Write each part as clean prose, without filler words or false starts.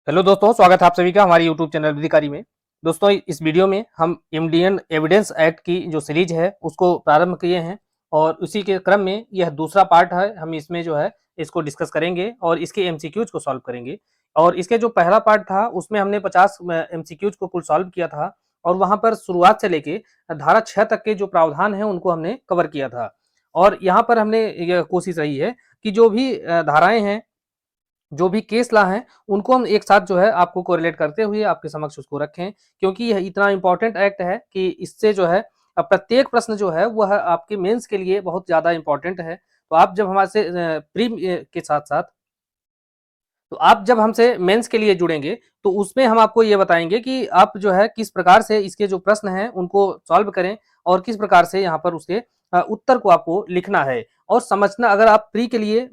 Hello दोस्तों, स्वागत है आप सभी का हमारे यूट्यूब चैनल विधिकारी में। दोस्तों, इस वीडियो में हम इंडियन एविडेंस एक्ट की जो सीरीज है उसको प्रारंभ किए हैं और उसी के क्रम में यह दूसरा पार्ट है। हम इसमें जो है इसको डिस्कस करेंगे और इसके एमसीक्यूज को सॉल्व करेंगे। और इसके जो पहला पार्ट था उसमें हमने 50 एमसीक्यूज को कुल सॉल्व किया था और वहां पर शुरुआत से लेके धारा 6 तक के जो प्रावधान है उनको हमने कवर किया था। और यहाँ पर हमने यह कोशिश रही है कि जो भी धाराएं हैं, जो भी केस ला हैं, उनको हम एक साथ जो है आपको कोरिलेट करते हुए आपके समक्ष उसको रखें, क्योंकि यह इतना इम्पोर्टेंट एक्ट है कि इससे जो है प्रत्येक प्रश्न जो है वह आपके मेंस के लिए बहुत ज़्यादा इम्पोर्टेंट है। तो आप जब हमारे से प्री के साथ-साथ तो आप जब हमसे मेंस के लिए जुड़ेंगे तो उसमें हम आपको ये बताएंगे कि आप जो है किस प्रकार से इसके जो प्रश्न हैं उनको सॉल्व करें और किस प्रकार से यहाँ पर उसके उत्तर को आपको लिखना है और समझना। अगर आप प्री के लिए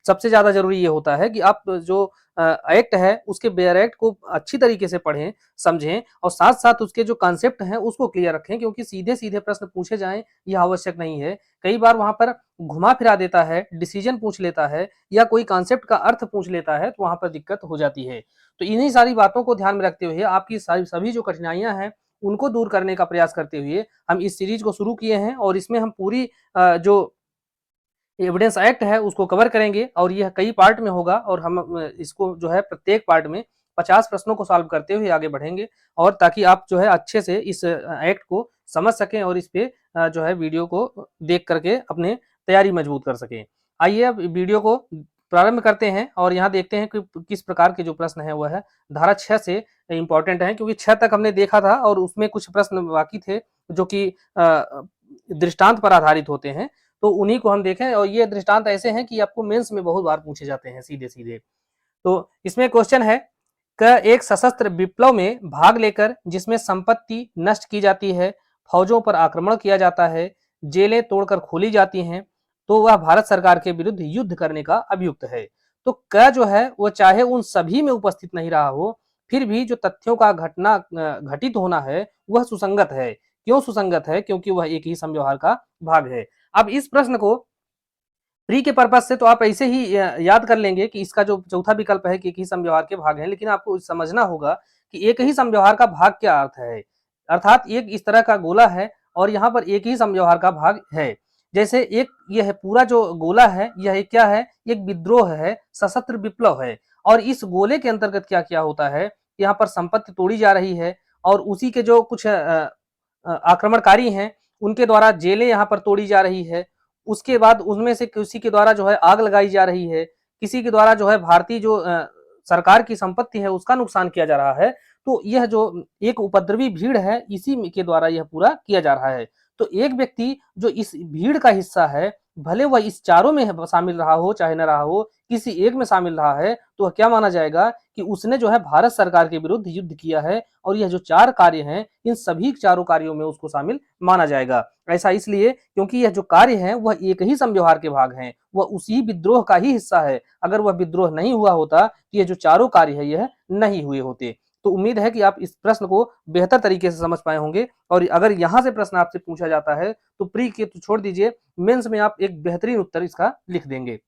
सबसे ज्यादा जरूरी ये होता है कि आप जो एक्ट है उसके बेयर एक्ट को अच्छी तरीके से पढ़ें, समझें और साथ साथ उसके जो कॉन्सेप्ट हैं उसको क्लियर रखें, क्योंकि सीधे सीधे प्रश्न पूछे जाएं यह आवश्यक नहीं है। कई बार वहां पर घुमा फिरा देता है, डिसीजन पूछ लेता है या कोई कॉन्सेप्ट का अर्थ पूछ लेता है, तो वहां पर दिक्कत हो जाती है। तो इन्हीं सारी बातों को ध्यान में रखते हुए आपकी सारी सभी जो कठिनाइयां हैं उनको दूर करने का प्रयास करते हुए हम इस सीरीज को शुरू किए हैं और इसमें हम पूरी जो एविडेंस एक्ट है उसको कवर करेंगे और यह कई पार्ट में होगा और हम इसको जो है प्रत्येक पार्ट में 50 प्रश्नों को सॉल्व करते हुए आगे बढ़ेंगे, और ताकि आप जो है अच्छे से इस एक्ट को समझ सकें और इस पे जो है वीडियो को देख करके अपने तैयारी मजबूत कर सकें। आइए अब वीडियो को प्रारंभ करते हैं और यहाँ देखते हैं कि किस प्रकार के जो प्रश्न है वह है धारा 6 से इम्पोर्टेंट है, क्योंकि 6 तक हमने देखा था और उसमें कुछ प्रश्न बाकी थे जो कि दृष्टांत पर आधारित होते हैं। तो उन्हीं को हम देखें और ये दृष्टांत ऐसे हैं कि आपको मेंस में बहुत बार पूछे जाते हैं सीधे सीधे। तो इसमें क्वेश्चन है कि एक सशस्त्र विप्लव में भाग लेकर जिसमें संपत्ति नष्ट की जाती है, फौजों पर आक्रमण किया जाता है, जेलें तोड़कर खोली जाती हैं, तो वह भारत सरकार के विरुद्ध युद्ध करने का अभियुक्त है। तो क जो है वो चाहे उन सभी में उपस्थित नहीं रहा हो, फिर भी जो तथ्यों का घटना घटित होना है वह सुसंगत है। क्यों सुसंगत है? क्योंकि वह एक ही समव्यवहार का भाग है। अब इस प्रश्न को प्री के पर्पज से तो आप ऐसे ही याद कर लेंगे कि इसका जो चौथा विकल्प है कि एक ही समव्यवहार के भाग हैं, लेकिन आपको समझना होगा कि एक ही समव्यवहार का भाग क्या अर्थ है। अर्थात एक इस तरह का गोला है और यहाँ पर एक ही समव्यवहार का भाग है। जैसे एक यह पूरा जो गोला है यह एक क्या है, एक विद्रोह है, सशस्त्र विप्लव है। और इस गोले के अंतर्गत क्या क्या होता है, यहाँ पर संपत्ति तोड़ी जा रही है और उसी के जो कुछ आक्रमणकारी हैं उनके द्वारा जेलें यहाँ पर तोड़ी जा रही है। उसके बाद उनमें से किसी के द्वारा जो है आग लगाई जा रही है, किसी के द्वारा जो है भारतीय जो सरकार की संपत्ति है उसका नुकसान किया जा रहा है। तो यह जो एक उपद्रवी भीड़ है इसी के द्वारा यह पूरा किया जा रहा है। तो एक व्यक्ति जो इस भीड़ का हिस्सा है, भले वह इस चारों में शामिल रहा हो चाहे न रहा हो, किसी एक में शामिल रहा है, तो वह क्या माना जाएगा कि उसने जो है भारत सरकार के विरुद्ध युद्ध किया है और यह जो चार कार्य हैं इन सभी चारों कार्यों में उसको शामिल माना जाएगा। ऐसा इसलिए क्योंकि यह जो कार्य है वह एक ही समव्यवहार के भाग हैं, वह उसी विद्रोह का ही हिस्सा है। अगर वह विद्रोह नहीं हुआ होता तो ये जो चारों कार्य है यह नहीं हुए होते। तो उम्मीद है कि आप इस प्रश्न को बेहतर तरीके से समझ पाए होंगे और अगर यहाँ से प्रश्न आपसे पूछा जाता है तो प्री के तो छोड़ दीजिए, मेंस में आप एक बेहतरीन उत्तर इसका लिख देंगे।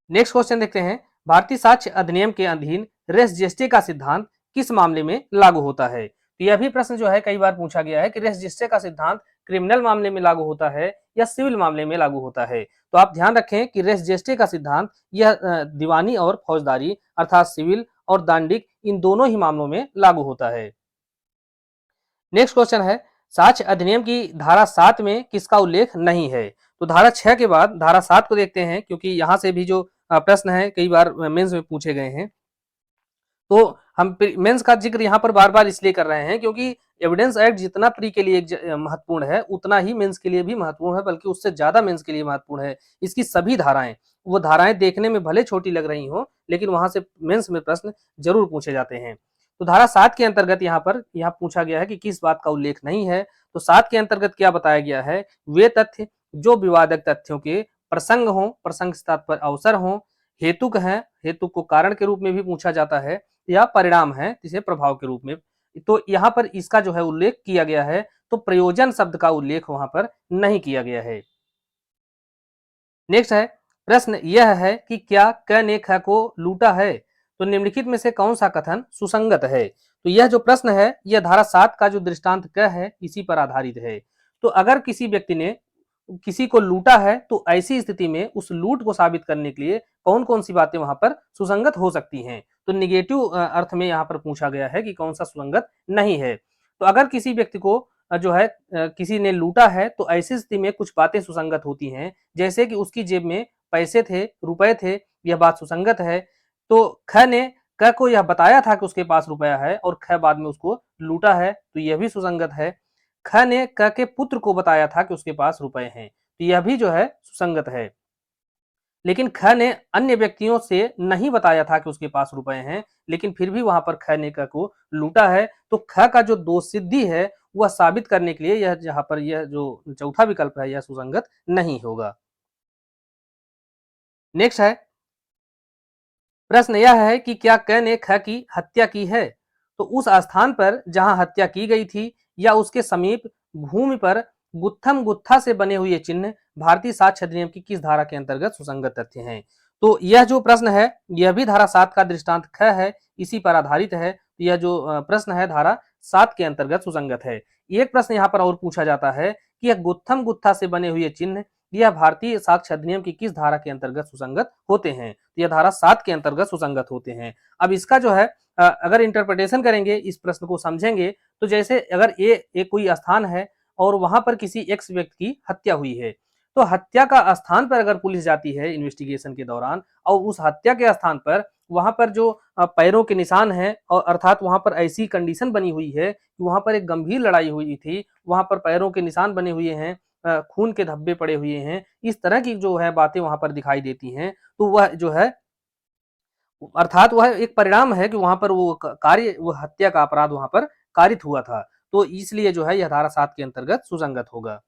नेक्स्ट क्वेश्चन देखते हैं, भारतीय साक्ष्य अधिनियम के अधीन रेस जेस्टे का सिद्धांत किस मामले में लागू होता है? तो यह भी प्रश्न जो है कई बार पूछा गया है कि रेस जेस्टे का सिद्धांत क्रिमिनल मामले में लागू होता है या सिविल मामले में लागू होता है। तो आप ध्यान रखें कि रेस जेस्टे का सिद्धांत यह दीवानी और फौजदारी अर्थात सिविल और दांडिक इन दोनों ही मामलों में लागू होता है। नेक्स्ट क्वेश्चन है, साक्ष्य अधिनियम की धारा 7 में किसका उल्लेख नहीं है? तो धारा 6 के बाद धारा 7 को देखते हैं, क्योंकि यहाँ से भी जो प्रश्न है कई बार मेंस में पूछे गए हैं। तो हम मेंस का जिक्र यहाँ पर बार बार इसलिए कर रहे हैं क्योंकि एविडेंस एक्ट जितना प्री के लिए महत्वपूर्ण है उतना ही मेंस के लिए भी महत्वपूर्ण है, बल्कि उससे ज्यादा मेंस के लिए महत्वपूर्ण है। इसकी सभी धाराएं, वो धाराएं देखने में भले छोटी लग रही हो लेकिन वहां से मेंस में प्रश्न जरूर पूछे जाते हैं। तो धारा 7 के अंतर्गत यहाँ पूछा गया है कि किस बात का उल्लेख नहीं है। तो 7 के अंतर्गत क्या बताया गया है, वे तथ्य जो विवादक तथ्यों के प्रसंग हो, प्रसंग से तात्पर्य अवसर हो, हेतुक है, हेतु को कारण के रूप में भी पूछा जाता है, या परिणाम है जिसे प्रभाव के रूप में। तो यहाँ पर इसका जो है उल्लेख किया गया है, तो प्रयोजन शब्द का उल्लेख वहां पर नहीं किया गया है। नेक्स्ट है, प्रश्न यह है कि क्या क ने ख को लूटा है? तो निम्नलिखित में से कौन सा कथन सुसंगत है? तो यह जो प्रश्न है यह धारा 7 का जो दृष्टांत क है इसी पर आधारित है। तो अगर किसी व्यक्ति ने किसी को लूटा है तो ऐसी स्थिति में उस लूट को साबित करने के लिए कौन-कौन सी बातें वहां पर सुसंगत हो सकती हैं? तो निगेटिव अर्थ में यहाँ पर पूछा गया है कि कौन सा सुसंगत नहीं है। तो अगर किसी व्यक्ति को जो है किसी ने लूटा है तो ऐसी स्थिति में कुछ बातें सुसंगत होती हैं, जैसे कि उसकी जेब में पैसे थे, रुपए थे, यह बात सुसंगत है। तो ख ने क को यह बताया था कि उसके पास रुपया है और ख बाद में उसको लूटा है, तो यह भी सुसंगत है। ख ने क के पुत्र को बताया था कि उसके पास रुपए हैं, तो यह भी जो है सुसंगत है। लेकिन ख ने अन्य व्यक्तियों से नहीं बताया था कि उसके पास रुपए हैं, लेकिन फिर भी वहां पर ख ने क को लूटा है, तो ख का जो दोष सिद्धि है वह साबित करने के लिए यह जहां पर यह जो चौथा विकल्प है यह सुसंगत नहीं होगा। नेक्स्ट है, प्रश्न यह है कि क्या क ने ख की हत्या की है? तो उस स्थान पर जहां हत्या की गई थी या उसके समीप भूमि पर गुत्थम गुत्था से बने हुए चिन्ह भारतीय साक्ष्य अधिनियम की किस धारा के अंतर्गत सुसंगत तथ्य हैं? तो यह जो प्रश्न है यह भी धारा 7 का दृष्टांत ख है, इसी पर आधारित है। यह जो प्रश्न है धारा 7 के अंतर्गत सुसंगत है। एक प्रश्न यहाँ पर और पूछा जाता है कि यह गुत्थम गुत्था से बने हुए चिन्ह यह भारतीय साक्ष्य अधिनियम की किस धारा के अंतर्गत सुसंगत होते हैं? तो यह धारा 7 के अंतर्गत सुसंगत होते हैं। अब इसका जो है अगर इंटरप्रिटेशन करेंगे, इस प्रश्न को समझेंगे, तो जैसे अगर ये कोई स्थान है और वहां पर किसी एक्स व्यक्ति की हत्या हुई है, तो हत्या का स्थान पर अगर पुलिस जाती है इन्वेस्टिगेशन के दौरान और उस हत्या के स्थान पर वहां पर जो पैरों के निशान हैं और अर्थात वहां पर ऐसी कंडीशन बनी हुई है कि वहां पर एक गंभीर लड़ाई हुई थी, वहां पर पैरों के निशान बने हुए हैं, खून के धब्बे पड़े हुए हैं, इस तरह की जो है बातें वहां पर दिखाई देती हैं, तो वह जो है अर्थात वह एक परिणाम है कि वहां पर वो कार्य, वो हत्या का अपराध वहां पर कारित हुआ था। तो इसलिए जो है यह धारा 7 के अंतर्गत सुसंगत होगा।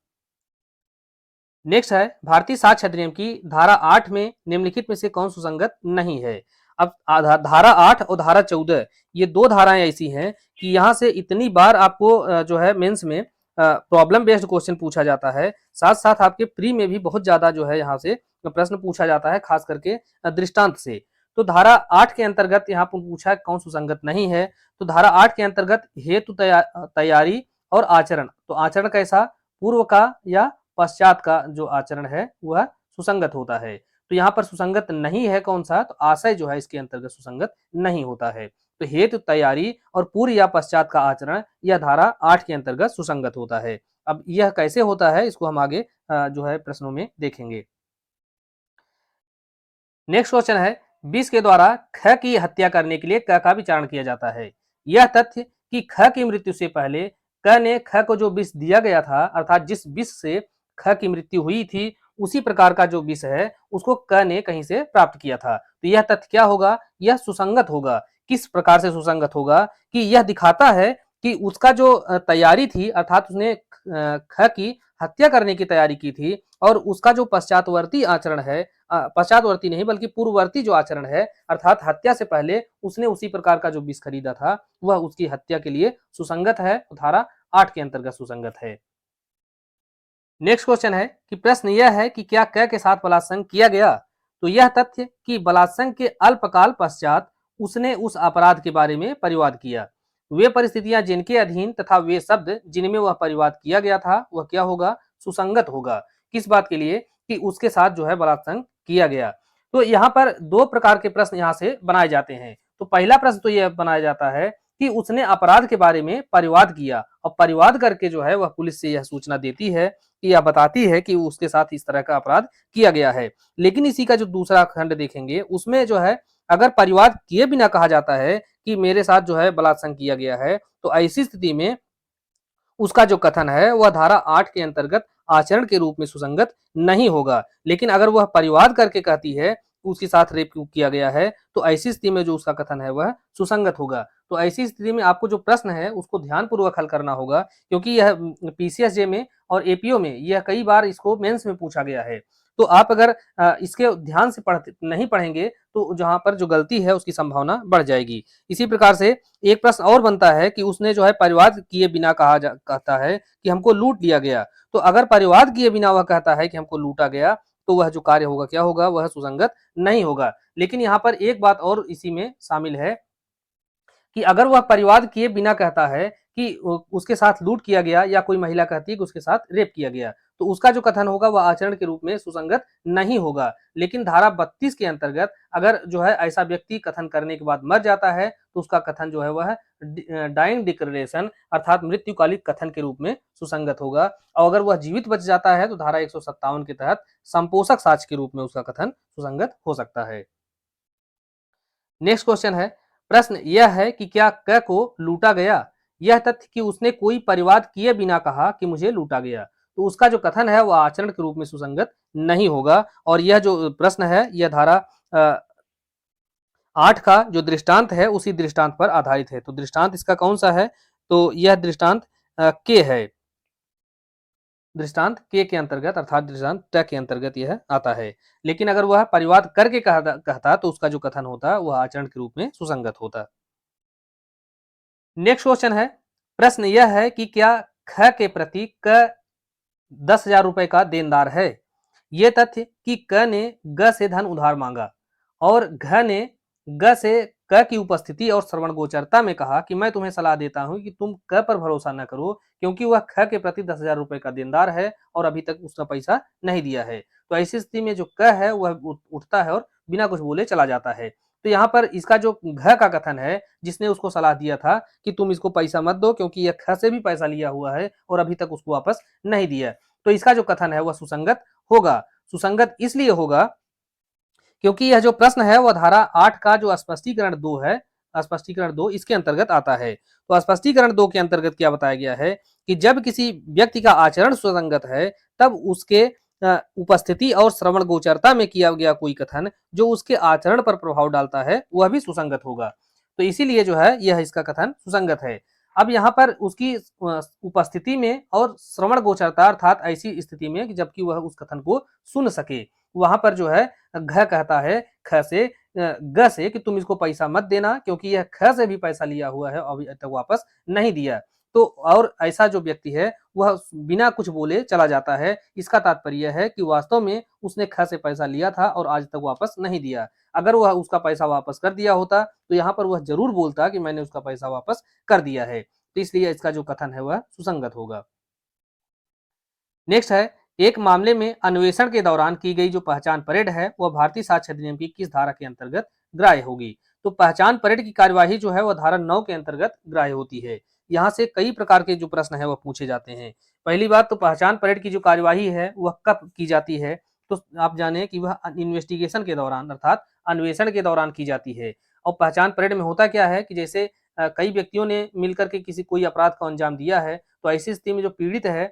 नेक्स्ट है, भारतीय साक्ष्य अधिनियम की धारा 8 में निम्नलिखित में से कौन सुसंगत नहीं है? अब धारा 8 और धारा 14 ये दो धाराएं ऐसी हैं कि यहाँ से इतनी बार आपको जो है मेंस में प्रॉब्लम बेस्ड क्वेश्चन पूछा जाता है, साथ साथ आपके प्री में भी बहुत ज्यादा जो है यहाँ से प्रश्न पूछा जाता है, खास करके दृष्टांत से। तो धारा 8 के अंतर्गत यहाँ पर पूछा कौन सुसंगत नहीं है, तो धारा 8 के अंतर्गत हेतु तैयारी और आचरण, तो आचरण कैसा, पूर्व का या पश्चात का जो आचरण है वह सुसंगत होता है। तो यहाँ पर सुसंगत नहीं है कौन सा, तो आशय जो है इसके अंतर्गत सुसंगत नहीं होता है। तो हेतु तैयारी और पूर्व या पश्चात का आचरण यह धारा 8 के अंतर्गत सुसंगत होता है। अब यह कैसे होता है इसको हम आगे जो है प्रश्नों में देखेंगे। नेक्स्ट क्वेश्चन है, विष के द्वारा ख की हत्या करने के लिए क का विचारण किया जाता है। यह तथ्य कि ख की मृत्यु से पहले क ने ख को जो विष दिया गया था, अर्थात जिस विष से ख की मृत्यु हुई थी उसी प्रकार का जो विष है उसको क ने कहीं से प्राप्त किया था। तो यह तथ्य क्या होगा, यह सुसंगत होगा। किस प्रकार से सुसंगत होगा कि यह दिखाता है कि उसका जो तैयारी थी, अर्थात उसने ख की हत्या करने की तैयारी की थी और उसका जो पश्चातवर्ती आचरण है, पश्चातवर्ती नहीं बल्कि पूर्ववर्ती जो आचरण है, अर्थात हत्या से पहले उसने उसी प्रकार का जो विष खरीदा था वह उसकी हत्या के लिए सुसंगत है, धारा 8 के अंतर्गत सुसंगत है। नेक्स्ट क्वेश्चन है कि प्रश्न यह है कि क्या क के साथ बलात्संग किया गया? तो यह तथ्य कि बलात्संग के अल्पकाल पश्चात उसने उस अपराध के बारे में परिवाद किया, वे परिस्थितियां जिनके अधीन तथा वे शब्द जिनमें वह परिवाद किया गया था वह क्या होगा, सुसंगत होगा। किस बात के लिए, कि उसके साथ जो है बलात्संग किया गया। तो यहाँ पर दो प्रकार के प्रश्न यहाँ से बनाए जाते हैं। तो पहला प्रश्न तो यह बनाया जाता है कि उसने अपराध के बारे में परिवाद किया और परिवाद करके जो है वह पुलिस से यह सूचना देती है कि यह बताती है कि उसके साथ इस तरह का अपराध किया गया है। लेकिन इसी का जो दूसरा खंड देखेंगे उसमें जो है अगर परिवाद किए बिना कहा जाता है कि मेरे साथ जो है बलात्संग किया गया है, तो ऐसी स्थिति में उसका जो कथन है वह धारा 8 के अंतर्गत आचरण के रूप में सुसंगत नहीं होगा। लेकिन अगर वह परिवाद करके कहती है उसके साथ रेप किया गया है, तो ऐसी स्थिति में जो उसका कथन है वह सुसंगत होगा। तो ऐसी स्थिति में आपको जो प्रश्न है उसको ध्यानपूर्वक हल करना होगा, क्योंकि यह पीसीएसजे में और एपीओ में यह कई बार इसको मेंस में पूछा गया है। तो आप अगर इसके ध्यान से नहीं पढ़ेंगे तो जहां पर जो गलती है उसकी संभावना बढ़ जाएगी। इसी प्रकार से एक प्रश्न और बनता है कि उसने जो है परिवाद किए बिना कहता है कि हमको लूट लिया गया। तो अगर परिवाद किए बिना वह कहता है कि हमको लूटा गया, तो वह जो कार्य होगा क्या होगा, वह सुसंगत नहीं होगा। लेकिन यहाँ पर एक बात और इसी में शामिल है कि अगर वह परिवाद किए बिना कहता है कि उसके साथ लूट किया गया, या कोई महिला कहती है कि उसके साथ रेप किया गया, तो उसका जो कथन होगा वह आचरण के रूप में सुसंगत नहीं होगा। लेकिन धारा 32 के अंतर्गत अगर जो है ऐसा व्यक्ति कथन करने के बाद मर जाता है, तो उसका कथन जो है वह डाइंग डिक्लेरेशन अर्थात मृत्युकालिक कथन के रूप में सुसंगत होगा। और अगर वह जीवित बच जाता है तो धारा 157 के तहत संपोषक साक्ष्य के रूप में उसका कथन सुसंगत हो सकता है। नेक्स्ट क्वेश्चन है, प्रश्न यह है कि क्या क को लूटा गया यह तथ्य कि उसने कोई परिवाद किए बिना कहा कि मुझे लूटा गया, तो उसका जो कथन है वह आचरण के रूप में सुसंगत नहीं होगा। और यह जो प्रश्न है यह धारा 8 का जो दृष्टांत है उसी दृष्टांत पर आधारित है। तो दृष्टांत इसका कौन सा है, तो यह दृष्टांत के है, दृष्टांत के अंतर्गत अर्थात दृष्टांत ट के अंतर्गत यह आता है। लेकिन अगर वह परिवाद करके कहता तो उसका जो कथन होता वह आचरण के रूप में सुसंगत होता। नेक्स्ट क्वेश्चन है, प्रश्न यह है कि क्या ख के प्रति क 10,000 रुपए का देनदार है। यह तथ्य कि क ने ग से धन उधार मांगा और घ ने ग से क की उपस्थिति और श्रवण गोचरता में कहा कि मैं तुम्हें सलाह देता हूं कि तुम क पर भरोसा न करो, क्योंकि वह ख के प्रति 10,000 रुपए का देनदार है और अभी तक उसका पैसा नहीं दिया है। तो ऐसी स्थिति में जो क है वह उठता है और बिना कुछ बोले चला जाता है। तो यहाँ पर इसका जो घ का कथन है, जिसने उसको सलाह दिया था कि तुम इसको पैसा मत दो क्योंकि यह ख से भी पैसा लिया हुआ है और अभी तक उसको वापस नहीं दिया, तो इसका जो कथन है वह सुसंगत होगा। सुसंगत इसलिए होगा क्योंकि यह जो प्रश्न है वह धारा 8 का जो स्पष्टीकरण 2 है, स्पष्टीकरण 2 इसके अंतर्गत आता है। तो स्पष्टीकरण 2 के अंतर्गत क्या बताया गया है कि जब किसी व्यक्ति का आचरण सुसंगत है तब उसके उपस्थिति और श्रवण गोचरता में किया गया कोई कथन जो उसके आचरण पर प्रभाव डालता है वह भी सुसंगत होगा। तो इसीलिए जो है यह इसका कथन सुसंगत है। अब यहाँ पर उसकी उपस्थिति में और श्रवण गोचरता अर्थात ऐसी स्थिति में जबकि वह उस कथन को सुन सके, वहां पर जो है घ कहता है ख से ग से कि तुम इसको पैसा मत देना क्योंकि यह ख से भी पैसा लिया हुआ है अभी तक वापस नहीं दिया। तो और ऐसा जो व्यक्ति है वह बिना कुछ बोले चला जाता है। इसका तात्पर्य है कि वास्तव में उसने ख से पैसा लिया था और आज तक वापस नहीं दिया। अगर वह उसका पैसा वापस कर दिया होता तो यहाँ पर वह जरूर बोलता कि मैंने उसका पैसा वापस कर दिया है। तो इसलिए इसका जो कथन है वह सुसंगत होगा। नेक्स्ट है, एक मामले में अन्वेषण के दौरान की गई जो पहचान परेड है वह भारतीय साक्ष्य अधिनियम की किस धारा के अंतर्गत ग्राह्य होगी। तो पहचान परेड की कार्यवाही जो है वह धारा 9 के अंतर्गत ग्राह्य होती है। यहाँ से कई प्रकार के जो प्रश्न है वह पूछे जाते हैं। पहली बात तो पहचान परेड की जो कार्यवाही है वह कब की जाती है, तो आप जाने कि वह इन्वेस्टिगेशन के दौरान अर्थात अन्वेषण के दौरान की जाती है। और पहचान परेड में होता क्या है कि जैसे कई व्यक्तियों ने मिलकर के किसी कोई अपराध को अंजाम दिया है, तो ऐसी स्थिति में जो पीड़ित है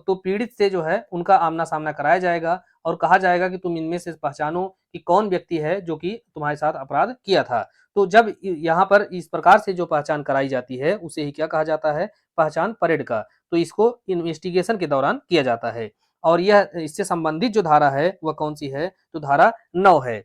तो पीड़ित से जो है उनका आमना सामना कराया जाएगा और कहा जाएगा कि तुम इनमें से पहचानो कि कौन व्यक्ति है जो कि तुम्हारे साथ अपराध किया था। तो जब यहाँ पर इस प्रकार से जो पहचान कराई जाती है उसे ही क्या कहा जाता है, पहचान परेड का। तो इसको इन्वेस्टिगेशन के दौरान किया जाता है। और यह इससे संबंधित जो धारा है वह कौन सी है, तो धारा 9 है।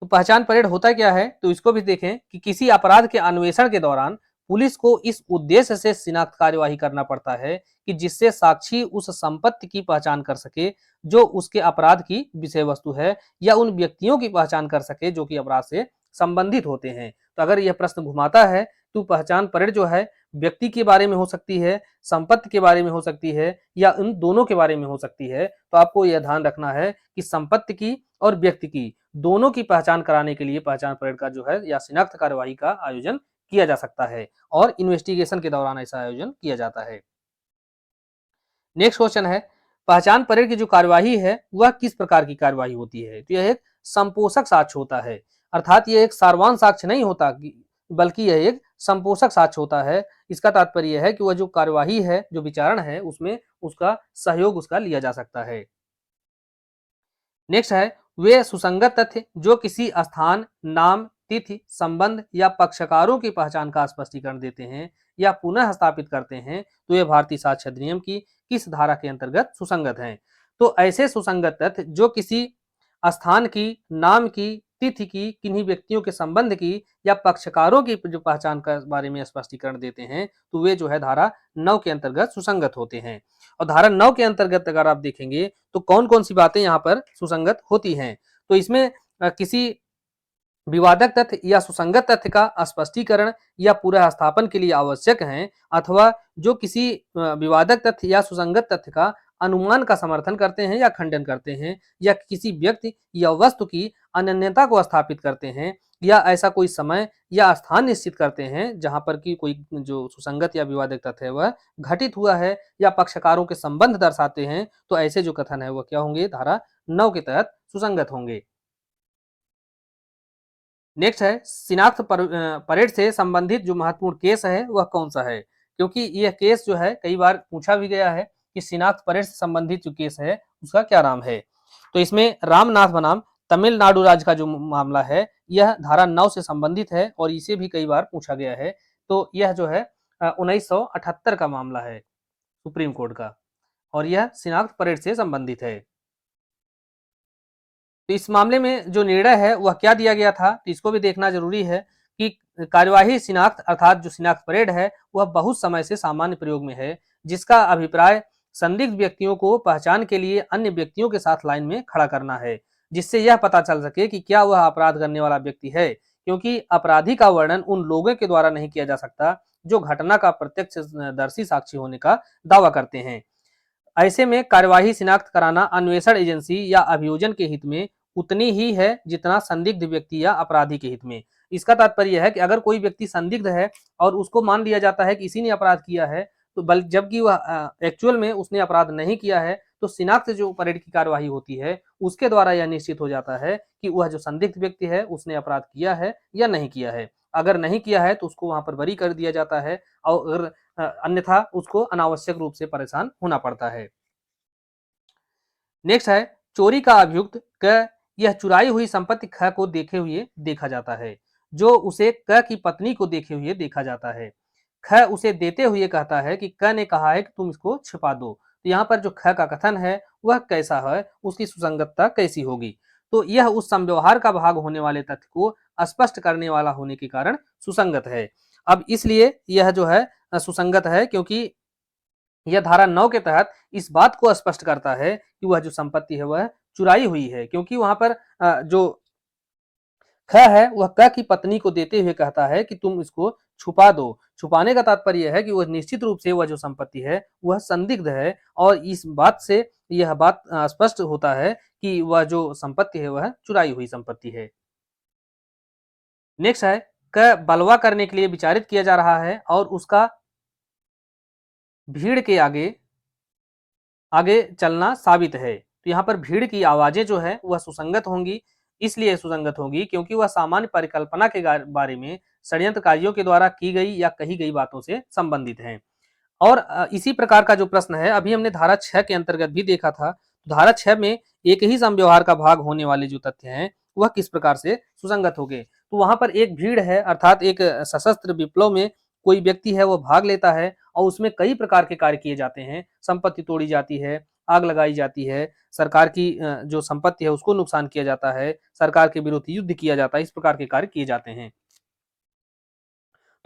तो पहचान परेड होता क्या है, तो इसको भी देखें कि किसी अपराध के अन्वेषण के दौरान पुलिस को इस उद्देश्य से शिनाख्त कार्यवाही करना पड़ता है कि जिससे साक्षी उस संपत्ति की पहचान कर सके जो उसके अपराध की विषय वस्तु है, या उन व्यक्तियों की पहचान कर सके जो कि अपराध से संबंधित होते हैं। तो अगर यह प्रश्न घुमाता है तो पहचान परेड जो है व्यक्ति के बारे में हो सकती है, संपत्ति के बारे में हो सकती है, या उन दोनों के बारे में हो सकती है। तो आपको यह ध्यान रखना है कि संपत्ति की और व्यक्ति की दोनों की पहचान कराने के लिए पहचान परेड का जो है या शिनाख्त कार्यवाही का आयोजन किया जा सकता है और इन्वेस्टिगेशन के दौरान ऐसा आयोजन किया जाता है। नेक्स्ट क्वेश्चन है, पहचान परेड की जो कार्यवाही है वह किस प्रकार की कार्यवाही होती है, तो यह एक संपोषक साक्ष्य होता है। अर्थात यह एक सारवान साक्ष्य नहीं होता बल्कि यह एक संपोषक साक्ष्य होता है। इसका तात्पर्य है कि वह जो कार्यवाही है, जो विचारण है, उसमें उसका सहयोग उसका लिया जा सकता है। नेक्स्ट है, वे सुसंगत तथ्य जो किसी स्थान, नाम, तिथि, संबंध या पक्षकारों की पहचान का स्पष्टीकरण देते हैं या पुनः स्थापित करते हैं, तो यह भारतीय साक्ष्य अधिनियम की किस धारा के अंतर्गत सुसंगत हैं। तो ऐसे सुसंगत तथ्य जो किसी स्थान की, नाम की, तिथि की, किन्हीं व्यक्तियों के संबंध की या पक्षकारों की जो पहचान के बारे में स्पष्टीकरण देते हैं, तो वे जो है धारा 9 के अंतर्गत सुसंगत होते हैं। और धारा 9 के अंतर्गत अगर आप देखेंगे तो कौन-कौन सी बातें यहाँ पर सुसंगत होती हैं। तो इसमें किसी विवादक तथ्य या सुसंगत तथ्य का स्पष्टीकरण या पुनर्स्थापन के लिए आवश्यक हैं, अथवा जो किसी विवादक तथ्य या सुसंगत तथ्य का अनुमान का समर्थन करते हैं या खंडन करते हैं, या किसी व्यक्ति या वस्तु की अनन्यता को स्थापित करते हैं, या ऐसा कोई समय या स्थान निश्चित करते हैं जहां पर कि कोई जो सुसंगत या विवादक तथ्य है वह घटित हुआ है, या पक्षकारों के संबंध दर्शाते हैं, तो ऐसे जो कथन है वह क्या होंगे, धारा 9 के तहत सुसंगत होंगे। नेक्स्ट है शिनाख्त परेड से संबंधित जो महत्वपूर्ण केस है वह कौन सा है, क्योंकि यह केस जो है कई बार पूछा भी गया है कि शिनाख्त परेड से संबंधित जो केस है उसका क्या नाम है। तो इसमें रामनाथ बनाम तमिलनाडु राज्य का जो मामला है यह धारा 9 से संबंधित है और इसे भी कई बार पूछा गया है। तो यह जो है 1978 का मामला है सुप्रीम कोर्ट का, और यह शिनाख्त परेड से संबंधित है। तो इस मामले में जो निर्णय है वह क्या दिया गया था, तो इसको भी देखना जरूरी है कि कार्यवाही शिनाख्त अर्थात जो शिनाख्त परेड है वह बहुत समय से सामान्य प्रयोग में है, जिसका अभिप्राय संदिग्ध व्यक्तियों को पहचान के लिए अन्य व्यक्तियों के साथ लाइन में खड़ा करना है, जिससे यह पता चल सके कि क्या वह अपराध करने वाला व्यक्ति है, क्योंकि अपराधी का वर्णन उन लोगों के द्वारा नहीं किया जा सकता जो घटना का प्रत्यक्षदर्शी साक्षी होने का दावा करते हैं। ऐसे में कार्यवाही शिनाख्त कराना अन्वेषण एजेंसी या अभियोजन के हित में उतनी ही है जितना संदिग्ध व्यक्ति या अपराधी के हित में। इसका तात्पर्य यह है कि अगर कोई व्यक्ति संदिग्ध है और उसको मान लिया जाता है कि इसी ने अपराध किया है, तो जबकि वह एक्चुअल में उसने अपराध नहीं किया है, तो शिनाख्त जो परेड की कार्यवाही होती है उसके द्वारा यह निश्चित हो जाता है कि वह जो संदिग्ध व्यक्ति है उसने अपराध किया है या नहीं किया है। अगर नहीं किया है तो उसको वहां पर बरी कर दिया जाता है, और अन्यथा उसको अनावश्यक रूप से परेशान होना पड़ता है। नेक्स्ट है चोरी का अभियुक्त क यह चुराई हुई संपत्ति ख को देखे हुए देखा जाता है, जो उसे क की पत्नी को देखे हुए देखा जाता है। ख उसे देते हुए कहता है कि क ने कहा है कि तुम इसको छिपा दो। तो यहाँ पर जो ख का कथन है वह कैसा है, उसकी सुसंगतता कैसी होगी, तो यह उस संव्यवहार का भाग होने वाले तथ्य को स्पष्ट करने वाला होने के कारण सुसंगत है। अब इसलिए यह जो है सुसंगत है क्योंकि यह धारा 9 के तहत इस बात को स्पष्ट करता है कि वह जो संपत्ति है वह चुराई हुई है, क्योंकि वहां पर जो ख है वह क की पत्नी को देते हुए कहता है कि तुम इसको छुपा दो। छुपाने का तात्पर्य है कि वह निश्चित रूप से वह जो संपत्ति है वह संदिग्ध है, और इस बात से यह बात स्पष्ट होता है कि वह जो संपत्ति है वह चुराई हुई संपत्ति है। नेक्स्ट है क बलवा करने के लिए विचारित किया जा रहा है और उसका भीड़ के आगे आगे चलना साबित है। तो यहाँ पर भीड़ की आवाजें जो है वह सुसंगत होंगी, इसलिए सुसंगत होंगी क्योंकि वह सामान्य परिकल्पना के बारे में षड्यंत्रकारियों के द्वारा की गई या कही गई बातों से संबंधित हैं। और इसी प्रकार का जो प्रश्न है अभी हमने धारा 6 के अंतर्गत भी देखा था। तो धारा 6 में एक ही संव्यवहार का भाग होने वाले जो तथ्य हैं वह किस प्रकार से सुसंगत हो गए। तो वहां पर एक भीड़ है अर्थात एक सशस्त्र विप्लव में कोई व्यक्ति है वो भाग लेता है और उसमें कई प्रकार के कार्य किए जाते हैं, संपत्ति तोड़ी जाती है, आग लगाई जाती है, सरकार की जो संपत्ति है उसको नुकसान किया जाता है, सरकार के विरुद्ध युद्ध किया जाता है, इस प्रकार के कार्य किए जाते हैं।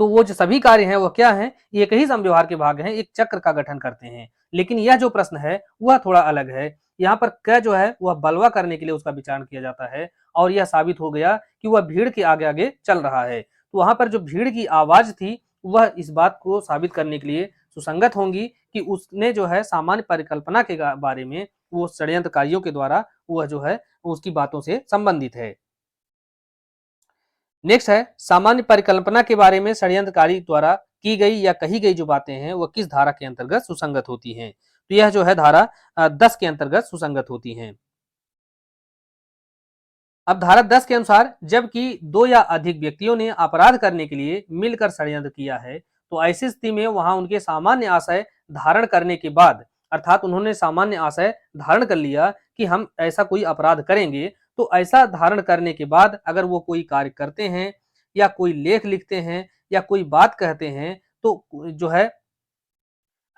तो वो जो सभी कार्य हैं वह क्या हैं, एक ही समव्यवहार के भाग हैं, एक चक्र का गठन करते हैं। लेकिन यह जो प्रश्न है वह थोड़ा अलग है। यहाँ पर क जो है वह बलवा करने के लिए उसका विचारण किया जाता है और यह साबित हो गया कि वह भीड़ के आगे आगे चल रहा है। तो वहां पर जो भीड़ की आवाज थी वह इस बात को साबित करने के लिए सुसंगत होंगी कि उसने जो है सामान्य परिकल्पना के बारे में वो षड्यंत्रकारियों के द्वारा वह जो है उसकी बातों से संबंधित है। नेक्स्ट है सामान्य परिकल्पना के बारे में षड्यंत्रकारी द्वारा की गई या कही गई जो बातें हैं वह किस धारा के अंतर्गत सुसंगत होती हैं। तो यह जो है धारा 10 के अंतर्गत सुसंगत होती हैं। अब धारा 10 के अनुसार जबकि दो या अधिक व्यक्तियों ने अपराध करने के लिए मिलकर षड्यंत्र किया है, तो ऐसी स्थिति में वहां उनके सामान्य आशय धारण करने के बाद अर्थात उन्होंने सामान्य आशय धारण कर लिया कि हम ऐसा कोई अपराध करेंगे, तो ऐसा धारण करने के बाद अगर वो कोई कार्य करते हैं या कोई लेख लिखते हैं या कोई बात कहते हैं, तो जो है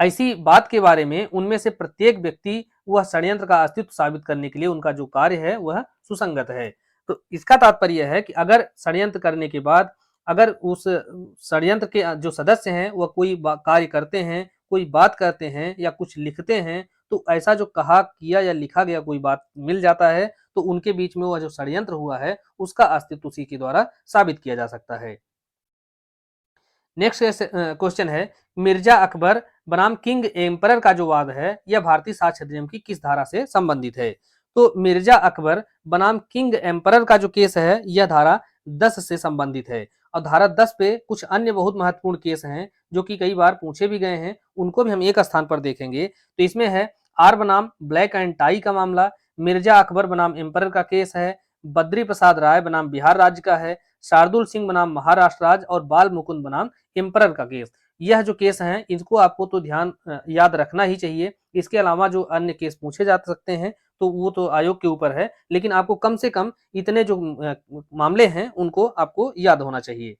ऐसी बात के बारे में उनमें से प्रत्येक व्यक्ति वह षड्यंत्र का अस्तित्व साबित करने के लिए उनका जो कार्य है वह सुसंगत है। तो इसका तात्पर्य है कि अगर षड्यंत्र करने के बाद अगर उस षड्यंत्र के जो सदस्य हैं वह कोई कार्य करते हैं, कोई बात करते हैं या कुछ लिखते हैं, तो ऐसा जो कहा, किया या लिखा गया कोई बात मिल जाता है, तो उनके बीच में वह जो षड्यंत्र हुआ है उसका अस्तित्व उसी के द्वारा साबित किया जा सकता है। नेक्स्ट क्वेश्चन है, मिर्जा अकबर बनाम किंग एम्परर का जो वाद है यह भारतीय साक्ष्य अधिनियम की किस धारा से संबंधित है? तो मिर्जा अकबर बनाम किंग एम्परर का जो केस है यह धारा 10 से संबंधित है। और धारा 10 पे कुछ अन्य बहुत महत्वपूर्ण केस हैं जो कि कई बार पूछे भी गए हैं, उनको भी हम एक स्थान पर देखेंगे। तो इसमें है आर बनाम ब्लैक एंड टाई का मामला, मिर्जा अकबर बनाम एम्परर का केस है, बद्री प्रसाद राय बनाम बिहार राज्य का है, शार्दुल सिंह बनाम महाराष्ट्र राज्य और बाल मुकुंद बनाम एम्परर का केस। यह जो केस हैं इनको आपको तो ध्यान याद रखना ही चाहिए। इसके अलावा जो अन्य केस पूछे जा सकते हैं तो वो तो आयोग के ऊपर है, लेकिन आपको कम से कम इतने जो मामले हैं उनको आपको याद होना चाहिए।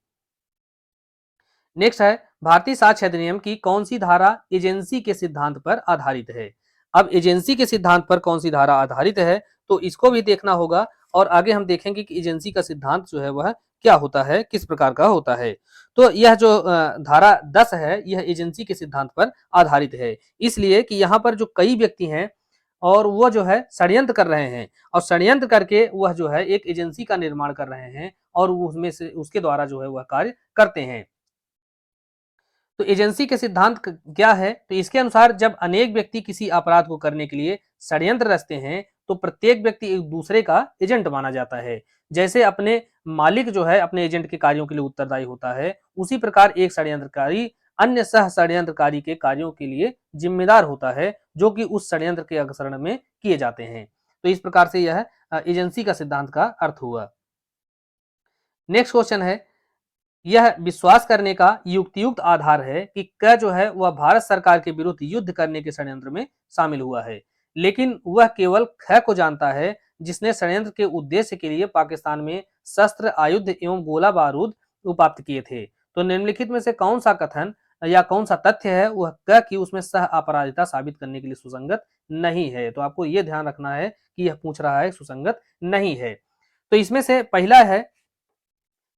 नेक्स्ट है, भारतीय साक्ष्य अधिनियम की कौन सी धारा एजेंसी के सिद्धांत पर आधारित है? अब एजेंसी के सिद्धांत पर कौन सी धारा आधारित है तो इसको भी देखना होगा, और आगे हम देखेंगे कि एजेंसी का सिद्धांत जो है वह क्या होता है, किस प्रकार का होता है। तो यह जो धारा 10 है यह एजेंसी के सिद्धांत पर आधारित है, इसलिए कि यहाँ पर जो कई व्यक्ति हैं और वह जो है षड्यंत्र कर रहे हैं, और षड्यंत्र करके वह जो है एक एजेंसी का निर्माण कर रहे हैं और उसमें से उसके द्वारा जो है वह कार्य करते हैं। तो एजेंसी के सिद्धांत क्या है? तो इसके अनुसार जब अनेक व्यक्ति किसी अपराध को करने के लिए षड्यंत्र रचते हैं तो प्रत्येक व्यक्ति एक दूसरे का एजेंट माना जाता है। जैसे अपने मालिक जो है अपने एजेंट के कार्यों के लिए उत्तरदायी होता है, उसी प्रकार एक षड्यंत्रकारी अन्य सह षड्यंत्रकारी के कार्यों के लिए जिम्मेदार होता है जो कि उस षड्यंत्र के अग्रसरण में किए जाते हैं। तो इस प्रकार से यह एजेंसी का सिद्धांत का अर्थ हुआ। नेक्स्ट क्वेश्चन है, यह विश्वास करने का युक्तियुक्त आधार है कि क जो है वह भारत सरकार के विरुद्ध युद्ध करने के षड्यंत्र में शामिल हुआ है, लेकिन वह केवल ख को जानता है जिसने षड्यंत्र के उद्देश्य के लिए पाकिस्तान में शस्त्र, आयुध एवं गोला बारूद उपाप्त किए थे। तो निम्नलिखित में से कौन सा कथन या कौन सा तथ्य है वह क की उसमें सह अपराधिता साबित करने के लिए सुसंगत नहीं है? तो आपको यह ध्यान रखना है कि यह पूछ रहा है सुसंगत नहीं है। तो इसमें से पहला है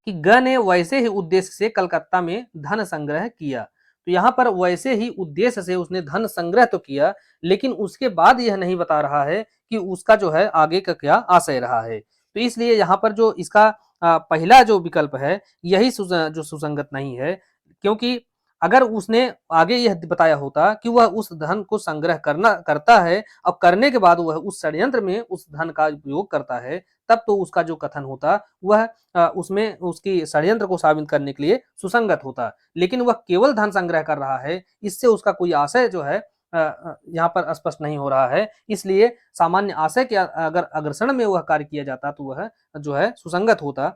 कि ग ने वैसे ही उद्देश्य से कलकत्ता में धन संग्रह किया। तो यहाँ पर वैसे ही उद्देश्य से उसने धन संग्रह तो किया, लेकिन उसके बाद यह नहीं बता रहा है कि उसका जो है आगे का क्या आशय रहा है। तो इसलिए यहाँ पर जो इसका पहला जो विकल्प है यही जो सुसंगत नहीं है, क्योंकि अगर उसने आगे यह बताया होता कि वह उस धन को संग्रह करता है और करने के बाद वह उस षड्यंत्र में उस धन का उपयोग करता है, तब तो उसका जो कथन होता वह उसमें उसकी षड्यंत्र को साबित करने के लिए सुसंगत होता। लेकिन वह केवल धन संग्रह कर रहा है, इससे उसका कोई आशय जो है यहाँ पर स्पष्ट नहीं हो रहा है। इसलिए सामान्य आशय के अगर अग्रसरण में वह कार्य किया जाता तो वह जो है सुसंगत होता,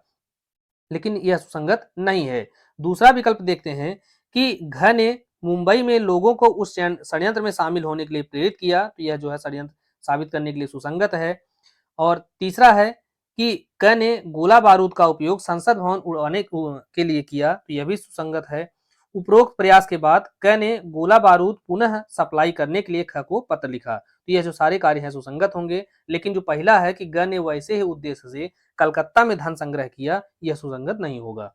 लेकिन यह सुसंगत नहीं है। दूसरा विकल्प देखते हैं कि घ ने मुंबई में लोगों को उस षड्यंत्र में शामिल होने के लिए प्रेरित किया, तो यह जो है षड्यंत्र साबित करने के लिए सुसंगत है। और तीसरा है कि क ने गोला बारूद का उपयोग संसद भवन उड़ाने के लिए किया, तो यह भी सुसंगत है। उपरोक्त प्रयास के बाद क ने गोला बारूद पुनः सप्लाई करने के लिए ख को पत्र लिखा, तो यह जो सारे कार्य हैं सुसंगत होंगे। लेकिन जो पहला है कि ग ने वैसे ही उद्देश्य से कलकत्ता में धन संग्रह किया, यह सुसंगत नहीं होगा।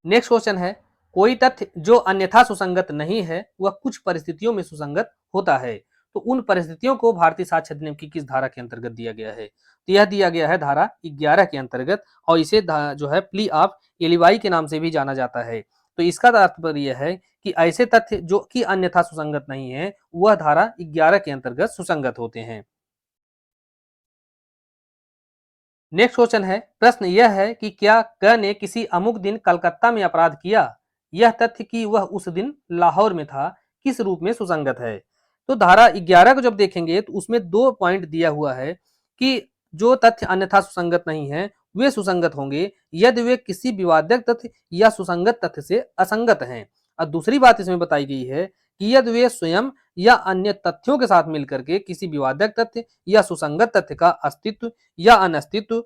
नेक्स्ट क्वेश्चन है, कोई तथ्य जो अन्यथा सुसंगत नहीं है वह कुछ परिस्थितियों में सुसंगत होता है, तो उन परिस्थितियों को भारतीय साक्ष्य अधिनियम की किस धारा के अंतर्गत दिया गया है? तो यह दिया गया है धारा 11 के अंतर्गत, और इसे जो है प्ली ऑफ एलिबाई के नाम से भी जाना जाता है। तो इसका तात्पर्य यह है कि ऐसे तथ्य जो कि अन्यथा सुसंगत नहीं है वह धारा 11 के अंतर्गत सुसंगत होते हैं। नेक्स्ट क्वेश्चन है, प्रश्न यह है कि क्या क ने किसी अमुक दिन कलकत्ता में अपराध किया? यह तथ्य कि वह उस दिन लाहौर में था किस रूप में सुसंगत है? तो धारा 11 को जब देखेंगे तो उसमें 2 पॉइंट दिया हुआ है कि जो तथ्य अन्यथा सुसंगत नहीं है वे सुसंगत होंगे यदि वे किसी विवादक तथ्य या सुसंगत तथ्य से असंगत हैं। और दूसरी बात इसमें बताई गई है कि यदि वे स्वयं या अन्य तथ्यों के साथ मिलकर के किसी विवादक तथ्य या सुसंगत तथ्य का अस्तित्व या अनस्तित्व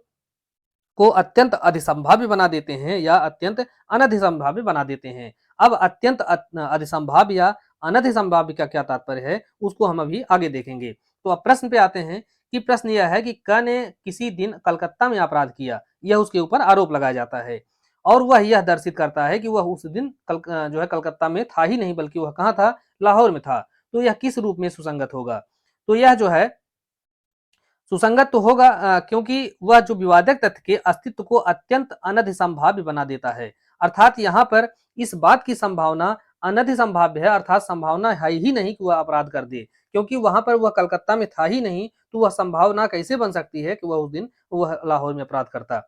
को अत्यंत अधिसंभाव्य बना देते हैं या अत्यंत अनधिसंभाव्य बना देते हैं। अब अत्यंत अधिसंभाव्य या अनधिसंभाव्य का क्या तात्पर्य है उसको हम अभी आगे देखेंगे। तो अब प्रश्न पे आते हैं कि प्रश्न यह है कि क ने किसी दिन कलकत्ता में अपराध किया, यह उसके ऊपर आरोप लगाया जाता है और वह यह दर्शित करता है कि वह उस दिन जो है कलकत्ता में था ही नहीं, बल्कि वह कहाँ था, लाहौर में था। तो यह किस रूप में सुसंगत होगा? तो यह जो है सुसंगत तो होगा क्योंकि वह जो विवादक तथ्य के अस्तित्व को अत्यंत अनधिसंभाव्य बना देता है। अर्थात यहाँ पर इस बात की संभावना अनधिसंभाव्य है, अर्थात संभावना है ही नहीं कि वह अपराध कर दे, क्योंकि वहां पर वह कलकत्ता में था ही नहीं, तो वह संभावना कैसे बन सकती है कि वह उस दिन वह लाहौर में अपराध करता,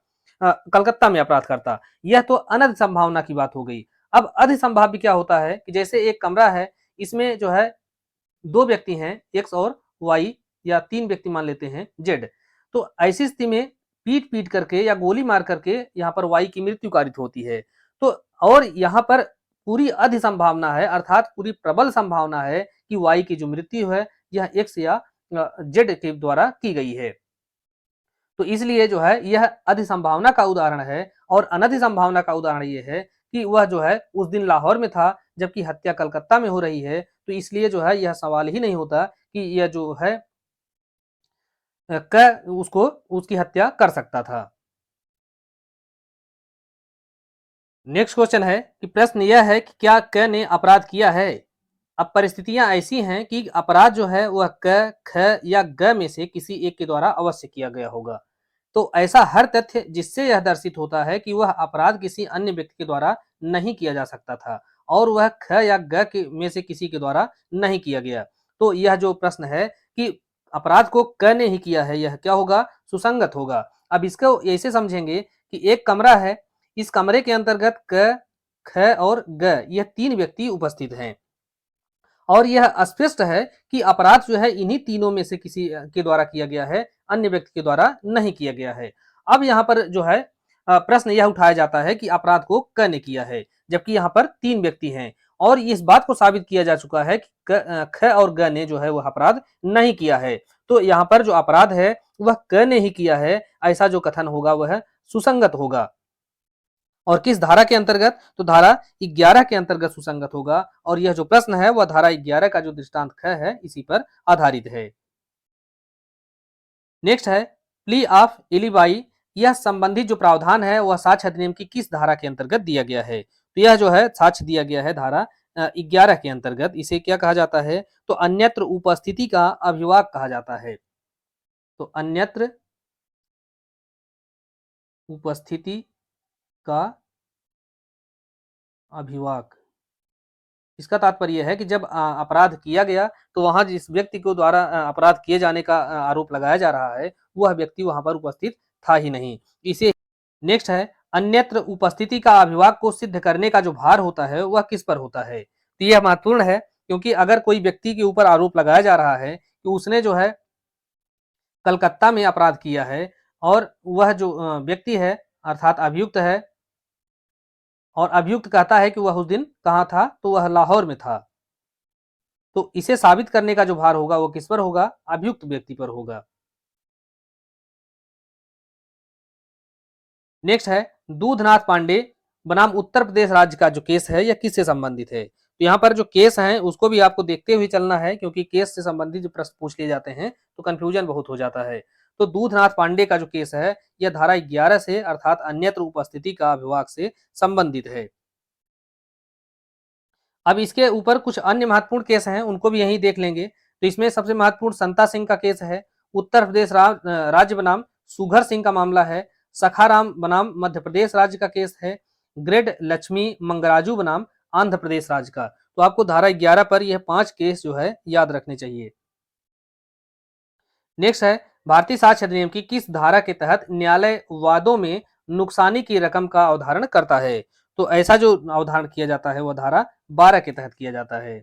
कलकत्ता में अपराध करता। यह तो अनध संभावना की बात हो गई। अब अधिसंभाव्य क्या होता है कि जैसे एक कमरा है, इसमें जो है दो व्यक्ति हैं, एक्स और वाई, या तीन व्यक्ति मान लेते हैं जेड। तो ऐसी स्थिति में पीट पीट करके या गोली मार करके यहाँ पर वाई की मृत्यु कारित होती है। तो और यहाँ पर पूरी अधि संभावना है, अर्थात पूरी प्रबल संभावना है कि वाई की जो मृत्यु है यह एक्स या जेड के द्वारा की गई है। तो इसलिए जो है यह अधि संभावना का उदाहरण है और अनधि संभावना का उदाहरण ये है कि वह जो है उस दिन लाहौर में था, जबकि हत्या कलकत्ता में हो रही है। तो इसलिए जो है यह सवाल ही नहीं होता कि यह जो है क उसको उसकी हत्या कर सकता था। नेक्स्ट क्वेश्चन है कि प्रश्न यह है कि क्या क ने अपराध किया है? अब परिस्थितियां ऐसी हैं कि अपराध जो है वह क, ख या ग में से किसी एक के द्वारा अवश्य किया गया होगा। तो ऐसा हर तथ्य जिससे यह दर्शित होता है कि वह अपराध किसी अन्य व्यक्ति के द्वारा नहीं किया जा सकता था और वह ख या ग के में से किसी के द्वारा नहीं किया गया। तो यह जो प्रश्न है कि अपराध को क ने ही किया है, यह क्या होगा? सुसंगत होगा। अब इसको ऐसे समझेंगे कि एक कमरा है, इस कमरे के अंतर्गत क, ख और ग यह तीन व्यक्ति उपस्थित हैं और यह स्पष्ट है कि अपराध जो है इन्हीं तीनों में से किसी के द्वारा किया गया है, अन्य व्यक्ति के द्वारा नहीं किया गया है। अब यहाँ पर जो है प्रश्न यह उठाया जाता है कि अपराध को क ने किया है, जबकि यहाँ पर तीन व्यक्ति हैं और इस बात को साबित किया जा चुका है कि ख और ग ने जो है वह अपराध नहीं किया है। तो यहाँ पर जो अपराध है वह क ने ही किया है, ऐसा जो कथन होगा वह सुसंगत होगा। और किस धारा के अंतर्गत? तो धारा 11 के अंतर्गत सुसंगत होगा और यह जो प्रश्न है वह धारा 11 का जो दृष्टांत ख है इसी पर आधारित है। नेक्स्ट है प्ली ऑफ एलिबाई। यह संबंधित जो प्रावधान है वह साक्ष्य अधिनियम की किस धारा के अंतर्गत दिया गया है? तो यह जो है साक्ष्य दिया गया है धारा 11 के अंतर्गत। इसे क्या कहा जाता है? तो अन्यत्र उपस्थिति का अभिवाक कहा जाता है। तो अन्यत्र उपस्थिति का अभिवाक, इसका तात्पर्य है कि जब अपराध किया गया तो वहां जिस व्यक्ति को द्वारा अपराध किए जाने का आरोप लगाया जा रहा है वह व्यक्ति वहां पर उपस्थित था ही नहीं। इसे नेक्स्ट है अन्यत्र उपस्थिति का अभिवाक को सिद्ध करने का जो भार होता है वह किस पर होता है? तो यह महत्वपूर्ण है क्योंकि अगर कोई व्यक्ति के ऊपर आरोप लगाया जा रहा है कि उसने जो है कलकत्ता में अपराध किया है और वह जो व्यक्ति है अर्थात अभियुक्त है और अभियुक्त कहता है कि वह उस दिन कहाँ था? तो वह लाहौर में था। तो इसे साबित करने का जो भार होगा वो किस पर होगा? अभियुक्त व्यक्ति पर होगा। नेक्स्ट है दूधनाथ पांडे बनाम उत्तर प्रदेश राज्य का जो केस है यह किससे संबंधित है? तो यहाँ पर जो केस है उसको भी आपको देखते हुए चलना है क्योंकि केस से संबंधित जो प्रश्न पूछ लिए जाते हैं तो कंफ्यूजन बहुत हो जाता है। तो दूधनाथ पांडे का जो केस है यह धारा 11 से अर्थात अन्यत्र उपस्थिति का अभिवाक से संबंधित है। अब इसके ऊपर कुछ अन्य महत्वपूर्ण केस हैं उनको भी यहीं देख लेंगे। तो इसमें सबसे महत्वपूर्ण संता सिंह का केस है, उत्तर प्रदेश राज्य बनाम सुघर सिंह का मामला है, सखाराम बनाम मध्य प्रदेश राज्य का केस है, ग्रेड लक्ष्मी मंगराजू बनाम आंध्र प्रदेश राज्य का। तो आपको धारा 11 पर यह 5 केस जो है याद रखने चाहिए। नेक्स्ट है भारतीय साक्ष्य अधिनियम की किस धारा के तहत न्यायालय वादों में नुकसानी की रकम का अवधारण करता है? तो ऐसा जो अवधारण किया जाता है वह धारा 12 के तहत किया जाता है।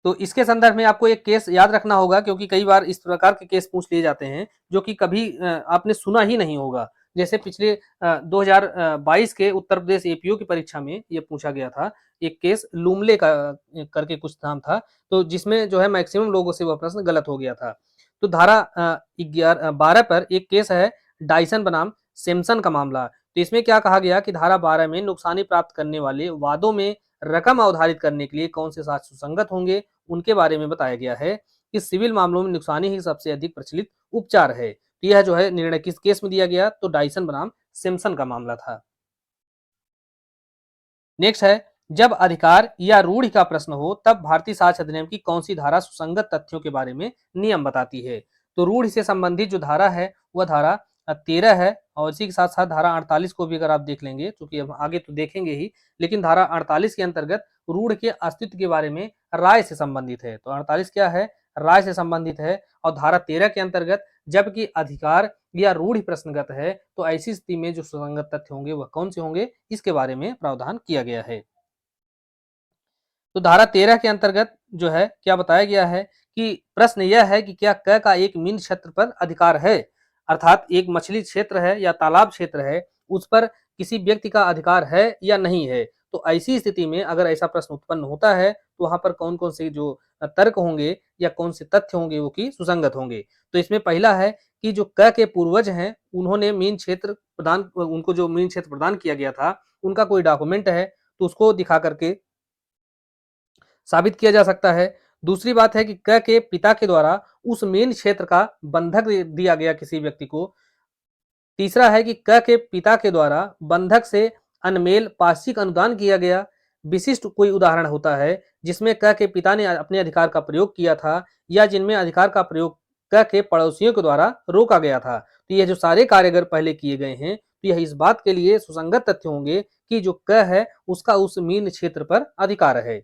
तो इसके संदर्भ में आपको एक केस याद रखना होगा क्योंकि कई बार इस प्रकार के केस पूछ लिए जाते हैं जो कि कभी आपने सुना ही नहीं होगा। जैसे पिछले 2022 के उत्तर प्रदेश एपीओ की परीक्षा में ये पूछा गया था, एक केस लूमले का करके कुछ नाम था, तो जिसमें जो है मैक्सिमम लोगों से वह प्रश्न गलत हो गया था। तो धारा 12 पर एक केस है डाइसन बनाम सैमसन का मामला। तो इसमें क्या कहा गया कि धारा 12 में नुकसानी प्राप्त करने वाले वादों में रकम अवधारित करने के लिए कौन से साक्ष्य सुसंगत होंगे उनके बारे में बताया गया है। कि सिविल मामलों में नुकसानी ही सबसे अधिक प्रचलित उपचार है। तो यह जो है निर्णय किस केस में दिया गया, तो डाइसन बनाम सिम्पसन का मामला था। नेक्स्ट है, जब अधिकार या रूढ़ि का प्रश्न हो तब भारतीय साक्ष्य अधिनियम की कौन सी धारा सुसंगत तथ्यों के बारे में नियम बताती है। तो रूढ़ि से संबंधित जो धारा है वह धारा 13 है, और इसी के साथ साथ धारा 48 को भी अगर आप देख लेंगे, क्योंकि अब आगे तो देखेंगे ही, लेकिन धारा 48 के अंतर्गत रूढ़ के अस्तित्व के बारे में राय से संबंधित है। तो 48 क्या है, राय से संबंधित है। और धारा 13 के अंतर्गत जबकि अधिकार या रूढ़ि प्रश्नगत है, तो ऐसी स्थिति में जो सुसंगत तथ्य होंगे वह कौन से होंगे, इसके बारे में प्रावधान किया गया है। तो धारा 13 के अंतर्गत जो है क्या बताया गया है कि प्रश्न यह है कि क्या क का एक मीन क्षेत्र पर अधिकार है, अर्थात एक मछली क्षेत्र है या तालाब क्षेत्र है, उस पर किसी व्यक्ति का अधिकार है या नहीं है। तो ऐसी स्थिति में अगर ऐसा प्रश्न उत्पन्न होता है तो वहां पर कौन कौन से जो तर्क होंगे या कौन से तथ्य होंगे वो की सुसंगत होंगे। तो इसमें पहला है कि जो क के पूर्वज हैं उन्होंने मीन क्षेत्र प्रदान, उनको जो मीन क्षेत्र प्रदान किया गया था उनका कोई डॉक्यूमेंट है तो उसको दिखा करके साबित किया जा सकता है। दूसरी बात है कि क के पिता के द्वारा उस मीन क्षेत्र का बंधक दिया गया किसी व्यक्ति को। तीसरा है कि क के पिता के द्वारा बंधक से अनमेल पाक्षिक अनुदान किया गया। विशिष्ट कोई उदाहरण होता है जिसमें क के पिता ने अपने अधिकार का प्रयोग किया था या जिनमें अधिकार का प्रयोग क के पड़ोसियों के द्वारा रोका गया था। तो ये जो सारे कार्य अगर पहले किए गए हैं तो यह इस बात के लिए सुसंगत तथ्य होंगे कि जो क है उसका उस मीन क्षेत्र पर अधिकार है।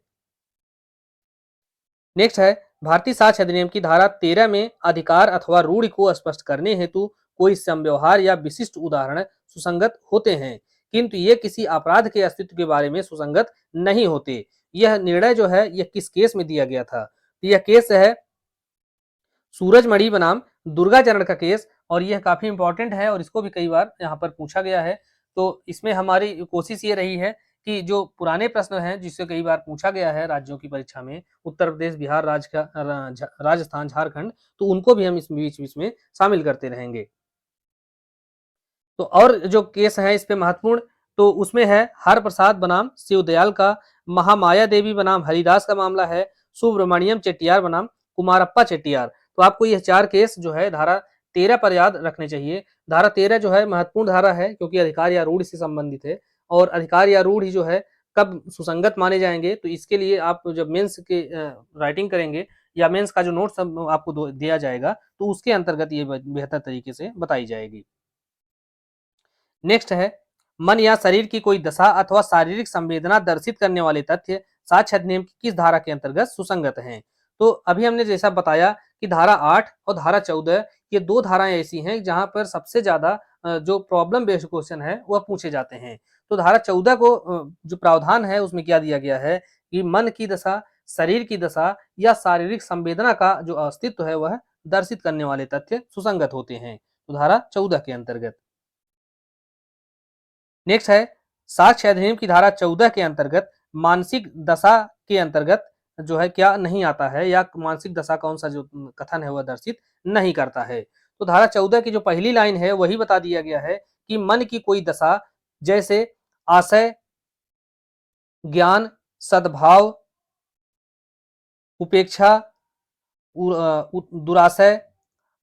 नेक्स्ट है, भारतीय साक्ष्य अधिनियम की धारा 13 में अधिकार अथवा रूढ़ि को स्पष्ट करने हेतु कोई समव्यवहार या विशिष्ट उदाहरण सुसंगत होते हैं, किंतु ये किसी अपराध के अस्तित्व के बारे में सुसंगत नहीं होते। यह निर्णय जो है यह किस केस में दिया गया था, तो यह केस है सूरजमणि बनाम दुर्गाचरण का केस, और यह काफी इंपॉर्टेंट है और इसको भी कई बार यहाँ पर पूछा गया है। तो इसमें हमारी कोशिश ये रही है कि जो पुराने प्रश्न हैं जिससे कई बार पूछा गया है राज्यों की परीक्षा में, उत्तर प्रदेश, बिहार, राजस्थान, झारखंड, तो उनको भी हम इस बीच बीच में शामिल करते रहेंगे। तो और जो केस है इस पे महत्वपूर्ण, तो उसमें है हर प्रसाद बनाम शिवदयाल का, महामाया देवी बनाम हरिदास का मामला है, सुब्रमण्यम चेट्टियार बनाम कुमारप्पा चेट्टियार। तो आपको यह चार केस जो है धारा 13 पर याद रखने चाहिए। धारा 13 जो है महत्वपूर्ण धारा है क्योंकि अधिकार या रूढ़ से संबंधित है, और अधिकार या रूढ़ जो है कब सुसंगत माने जाएंगे, तो इसके लिए आप जब मेंस के राइटिंग करेंगे या मेंस का जो नोट्स आपको दिया जाएगा तो उसके अंतर्गत ये बेहतर तरीके से बताई जाएगी। नेक्स्ट है, मन या शरीर की कोई दशा अथवा शारीरिक संवेदना दर्शित करने वाले तथ्य साक्ष्य अधिनियम की किस धारा के अंतर्गत सुसंगत हैं। तो अभी हमने जैसा बताया कि धारा 8 और धारा 14 ये दो धाराएं ऐसी हैं जहां पर सबसे ज्यादा जो प्रॉब्लम बेस्ड क्वेश्चन है वह पूछे जाते हैं। तो धारा 14 को जो प्रावधान है उसमें क्या दिया गया है कि मन की दशा, शरीर की दशा या शारीरिक संवेदना का जो अस्तित्व है वह दर्शित करने वाले तथ्य सुसंगत होते हैं। तो धारा 14 के अंतर्गत। नेक्स्ट है, साक्ष्य अधिनियम की धारा 14 के अंतर्गत मानसिक दशा के अंतर्गत जो है क्या नहीं आता है, या मानसिक दशा कौन सा जो कथन है वह दर्शित नहीं करता है। तो धारा 14 की जो पहली लाइन है वही बता दिया गया है कि मन की कोई दशा जैसे आशय, ज्ञान, सद्भाव, उपेक्षा, दुराशय,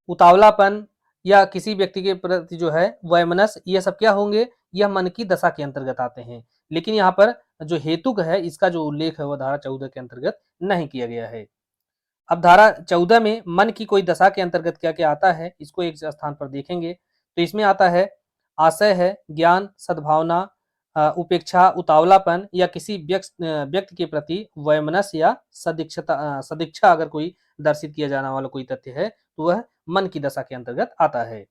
उतावलापन या किसी व्यक्ति के प्रति जो है वैमनस्य, ये सब क्या होंगे, यह मन की दशा के अंतर्गत आते हैं। लेकिन यहाँ पर जो हेतुक है इसका जो उल्लेख है वह धारा 14 के अंतर्गत नहीं किया गया है। अब धारा 14 में मन की कोई दशा के अंतर्गत क्या क्या आता है इसको एक स्थान पर देखेंगे। तो इसमें आता है आशय है, ज्ञान, सद्भावना, उपेक्षा, उतावलापन या किसी व्यक्ति के प्रति वैमनस्य या सदिच्छा अगर कोई दर्शित किया जाने वाला कोई तथ्य है तो वह मन की दशा के अंतर्गत आता है।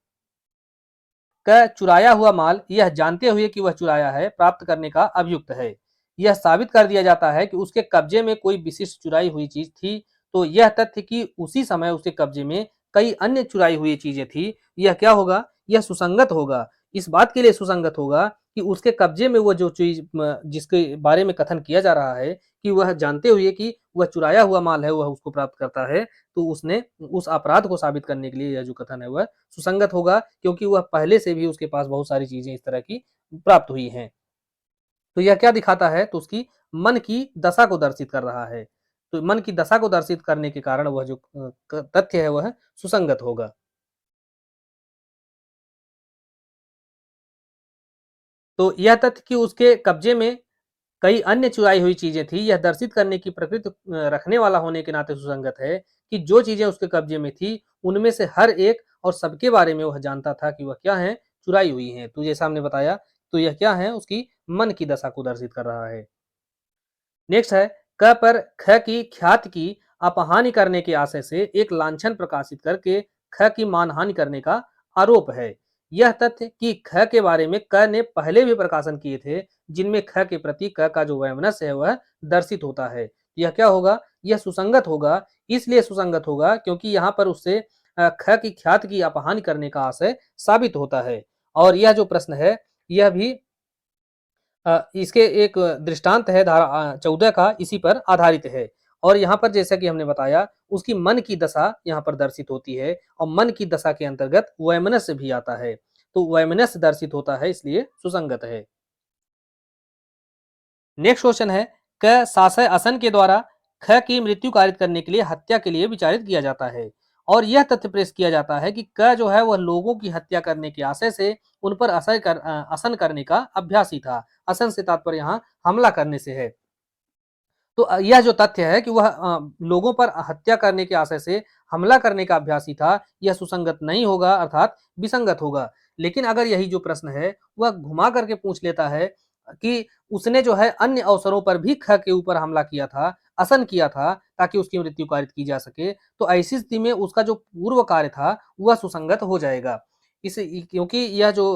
क चुराया हुआ माल यह जानते हुए कि वह चुराया है प्राप्त करने का अभियुक्त है। यह साबित कर दिया जाता है कि उसके कब्जे में कोई विशिष्ट चुराई हुई चीज थी, तो यह तथ्य कि उसी समय उसके कब्जे में कई अन्य चुराई हुई चीजें थी, यह क्या होगा, यह सुसंगत होगा। इस बात के लिए सुसंगत होगा कि उसके कब्जे में वो जो चीज जिसके बारे में कथन किया जा रहा है कि वह जानते हुए कि वह चुराया हुआ माल है वह उसको प्राप्त करता है, तो उसने उस अपराध को साबित करने के लिए यह जो कथन है वह सुसंगत होगा, क्योंकि वह पहले से भी उसके पास बहुत सारी चीजें इस तरह की प्राप्त हुई हैं। तो यह क्या दिखाता है, तो उसकी मन की दशा को दर्शित कर रहा है। तो मन की दशा को दर्शित करने के कारण वह जो तथ्य है वह सुसंगत होगा। तो यह तथ्य कि उसके कब्जे में कई अन्य चुराई हुई चीजें थी, यह दर्शित करने की प्रकृति रखने वाला होने के नाते सुसंगत है कि जो चीजें उसके कब्जे में थी उनमें से हर एक और सबके बारे में वह जानता था कि वह क्या है, चुराई हुई है। तो जैसा हमने बताया, तो यह क्या है, उसकी मन की दशा को दर्शित कर रहा है। नेक्स्ट है, क पर ख की ख्यात की अपहानि करने के आशय से एक लांछन प्रकाशित करके ख की मानहानि करने का आरोप है। यह तथ्य कि ख के बारे में क ने पहले भी प्रकाशन किए थे, जिनमें ख के प्रति क का जो वैमनस्य है वह दर्शित होता है। यह क्या होगा, यह सुसंगत होगा। इसलिए सुसंगत होगा क्योंकि यहाँ पर उससे ख की ख्यात की अपहानि करने का आशय साबित होता है। और यह जो प्रश्न है, यह भी इसके एक दृष्टांत है धारा 14 का, इसी पर आधारित है। और यहाँ पर जैसा कि हमने बताया, उसकी मन की दशा यहाँ पर दर्शित होती है और मन की दशा के अंतर्गत वैमनस्य भी आता है। तो वैमनस्य दर्शित होता है, इसलिए सुसंगत है। नेक्स्ट क्वेश्चन है, क साशय असन के द्वारा ख की मृत्यु कारित करने के लिए हत्या के लिए विचारित किया जाता है और यह तथ्य प्रेस किया जाता है कि क जो है वह लोगों की हत्या करने के आशय से उन पर असन करने का अभ्यासी था। असन से तात्पर्य यहाँ हमला करने से है। तो यह जो तथ्य है कि वह लोगों पर हत्या करने के आशय से हमला करने का अभ्यासी था, यह सुसंगत नहीं होगा, अर्थात विसंगत होगा। लेकिन अगर यही जो प्रश्न है वह घुमा करके पूछ लेता है कि उसने जो है अन्य अवसरों पर भी ख के ऊपर हमला किया था, असन किया था ताकि उसकी मृत्यु कारित की जा सके, तो ऐसी स्थिति में उसका जो पूर्व कार्य था वह सुसंगत हो जाएगा। इस क्योंकि यह जो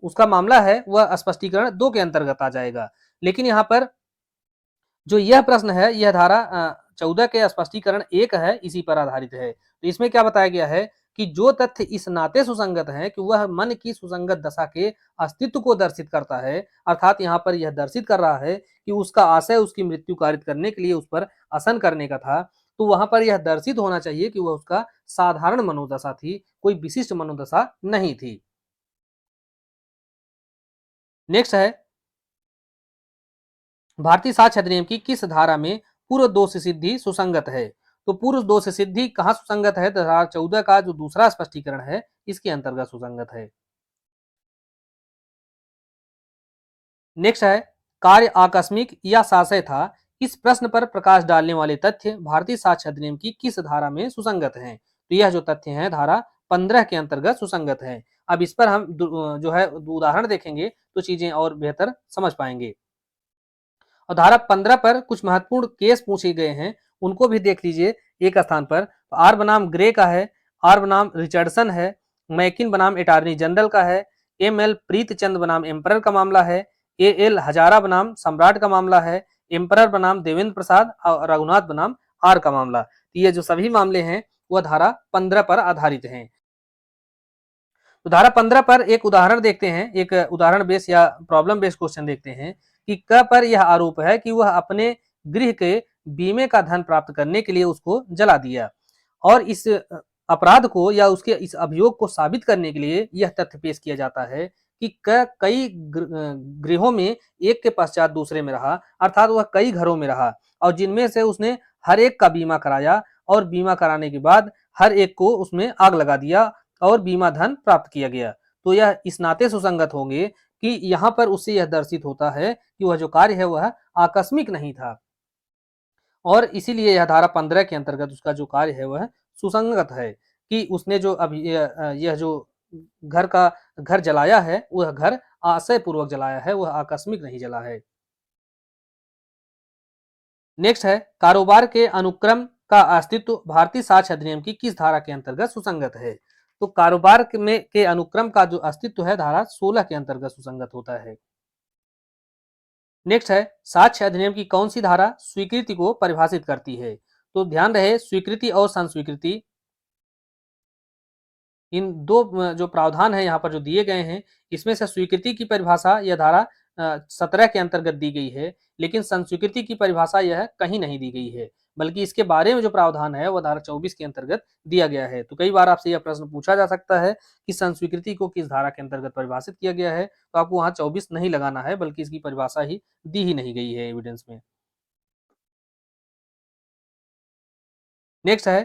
उसका मामला है वह स्पष्टीकरण 2 के अंतर्गत आ जाएगा। लेकिन यहाँ पर जो यह प्रश्न है, यह धारा 14 के स्पष्टीकरण 1 है, इसी पर आधारित है। तो इसमें क्या बताया गया है कि जो तथ्य इस नाते सुसंगत है कि वह मन की सुसंगत दशा के अस्तित्व को दर्शित करता है, अर्थात यहाँ पर यह दर्शित कर रहा है कि उसका आशय उसकी मृत्यु कारित करने के लिए उस पर असन करने का था, तो वहां पर यह दर्शित होना चाहिए कि वह उसका साधारण मनोदशा थी, कोई विशिष्ट मनोदशा नहीं थी। नेक्स्ट है, भारतीय साक्ष्य अधिनियम की किस धारा में पूर्व दोष सिद्धि सुसंगत है? तो पूर्व दोष सिद्धि कहाँ सुसंगत है? तो धारा 14 का जो दूसरा स्पष्टीकरण है, इसके अंतर्गत सुसंगत है। नेक्स्ट है, कार्य आकस्मिक या साशय था, इस प्रश्न पर प्रकाश डालने वाले तथ्य भारतीय साक्ष्य अधिनियम की किस धारा में सुसंगत हैं? तो यह जो तथ्य है धारा 15 के अंतर्गत सुसंगत है। अब इस पर हम जो है उदाहरण देखेंगे तो चीजें और बेहतर समझ पाएंगे। और धारा 15 पर कुछ महत्वपूर्ण केस पूछे गए हैं, उनको भी देख लीजिए एक स्थान पर। आर बनाम ग्रे का है, आर बनाम रिचर्डसन है, मैकिन बनाम अटॉर्नी जनरल का है, एम एल प्रीतचंद बनाम एम्परर का मामला है, ए एल हजारा बनाम सम्राट का मामला है, एम्परर बनाम देवेंद्र प्रसाद और रघुनाथ बनाम आर का मामला। ये जो सभी मामले हैं वह धारा 15 पर आधारित हैं। तो धारा 15 पर एक उदाहरण देखते हैं, एक उदाहरण बेस या प्रॉब्लम बेस्ड क्वेश्चन देखते हैं कि क पर यह आरोप है कि वह अपने गृह के बीमे का धन प्राप्त करने के लिए उसको जला दिया और इस अपराध को या उसके इस अभियोग को साबित करने के लिए यह तथ्य पेश किया जाता है कि कई गृहों में एक के पश्चात दूसरे में रहा, अर्थात वह कई घरों में रहा और जिनमें से उसने हर एक का बीमा कराया और बीमा कराने के बाद हर एक को उसमें आग लगा दिया और बीमा धन प्राप्त किया गया। तो यह इस नाते सुसंगत होंगे कि यहाँ पर उससे यह दर्शित होता है कि वह जो कार्य है वह आकस्मिक नहीं था और इसीलिए यह धारा 15 के अंतर्गत उसका जो कार्य है वह सुसंगत है कि उसने जो अभी यह जो घर जलाया है वह घर आशय पूर्वक जलाया है, वह आकस्मिक नहीं जला है। नेक्स्ट है, कारोबार के अनुक्रम का अस्तित्व भारतीय साक्ष्य अधिनियम की किस धारा के अंतर्गत सुसंगत है? तो कारोबार के अनुक्रम का जो अस्तित्व है धारा 16 के अंतर्गत सुसंगत होता है। नेक्स्ट है, साक्ष्य अधिनियम की कौन सी धारा स्वीकृति को परिभाषित करती है? तो ध्यान रहे, स्वीकृति और संस्वीकृति, इन दो जो प्रावधान है यहाँ पर जो दिए गए हैं, इसमें से स्वीकृति की परिभाषा यह धारा 17 के अंतर्गत दी गई है, लेकिन संस्वीकृति की परिभाषा यह कहीं नहीं दी गई है, बल्कि इसके बारे में जो प्रावधान है वह धारा 24 के अंतर्गत दिया गया है। तो कई बार आपसे यह प्रश्न पूछा जा सकता है कि संस्वीकृति को किस धारा के अंतर्गत परिभाषित किया गया है, तो आपको वहां 24 नहीं लगाना है, बल्कि इसकी परिभाषा ही दी ही नहीं गई है एविडेंस में। नेक्स्ट है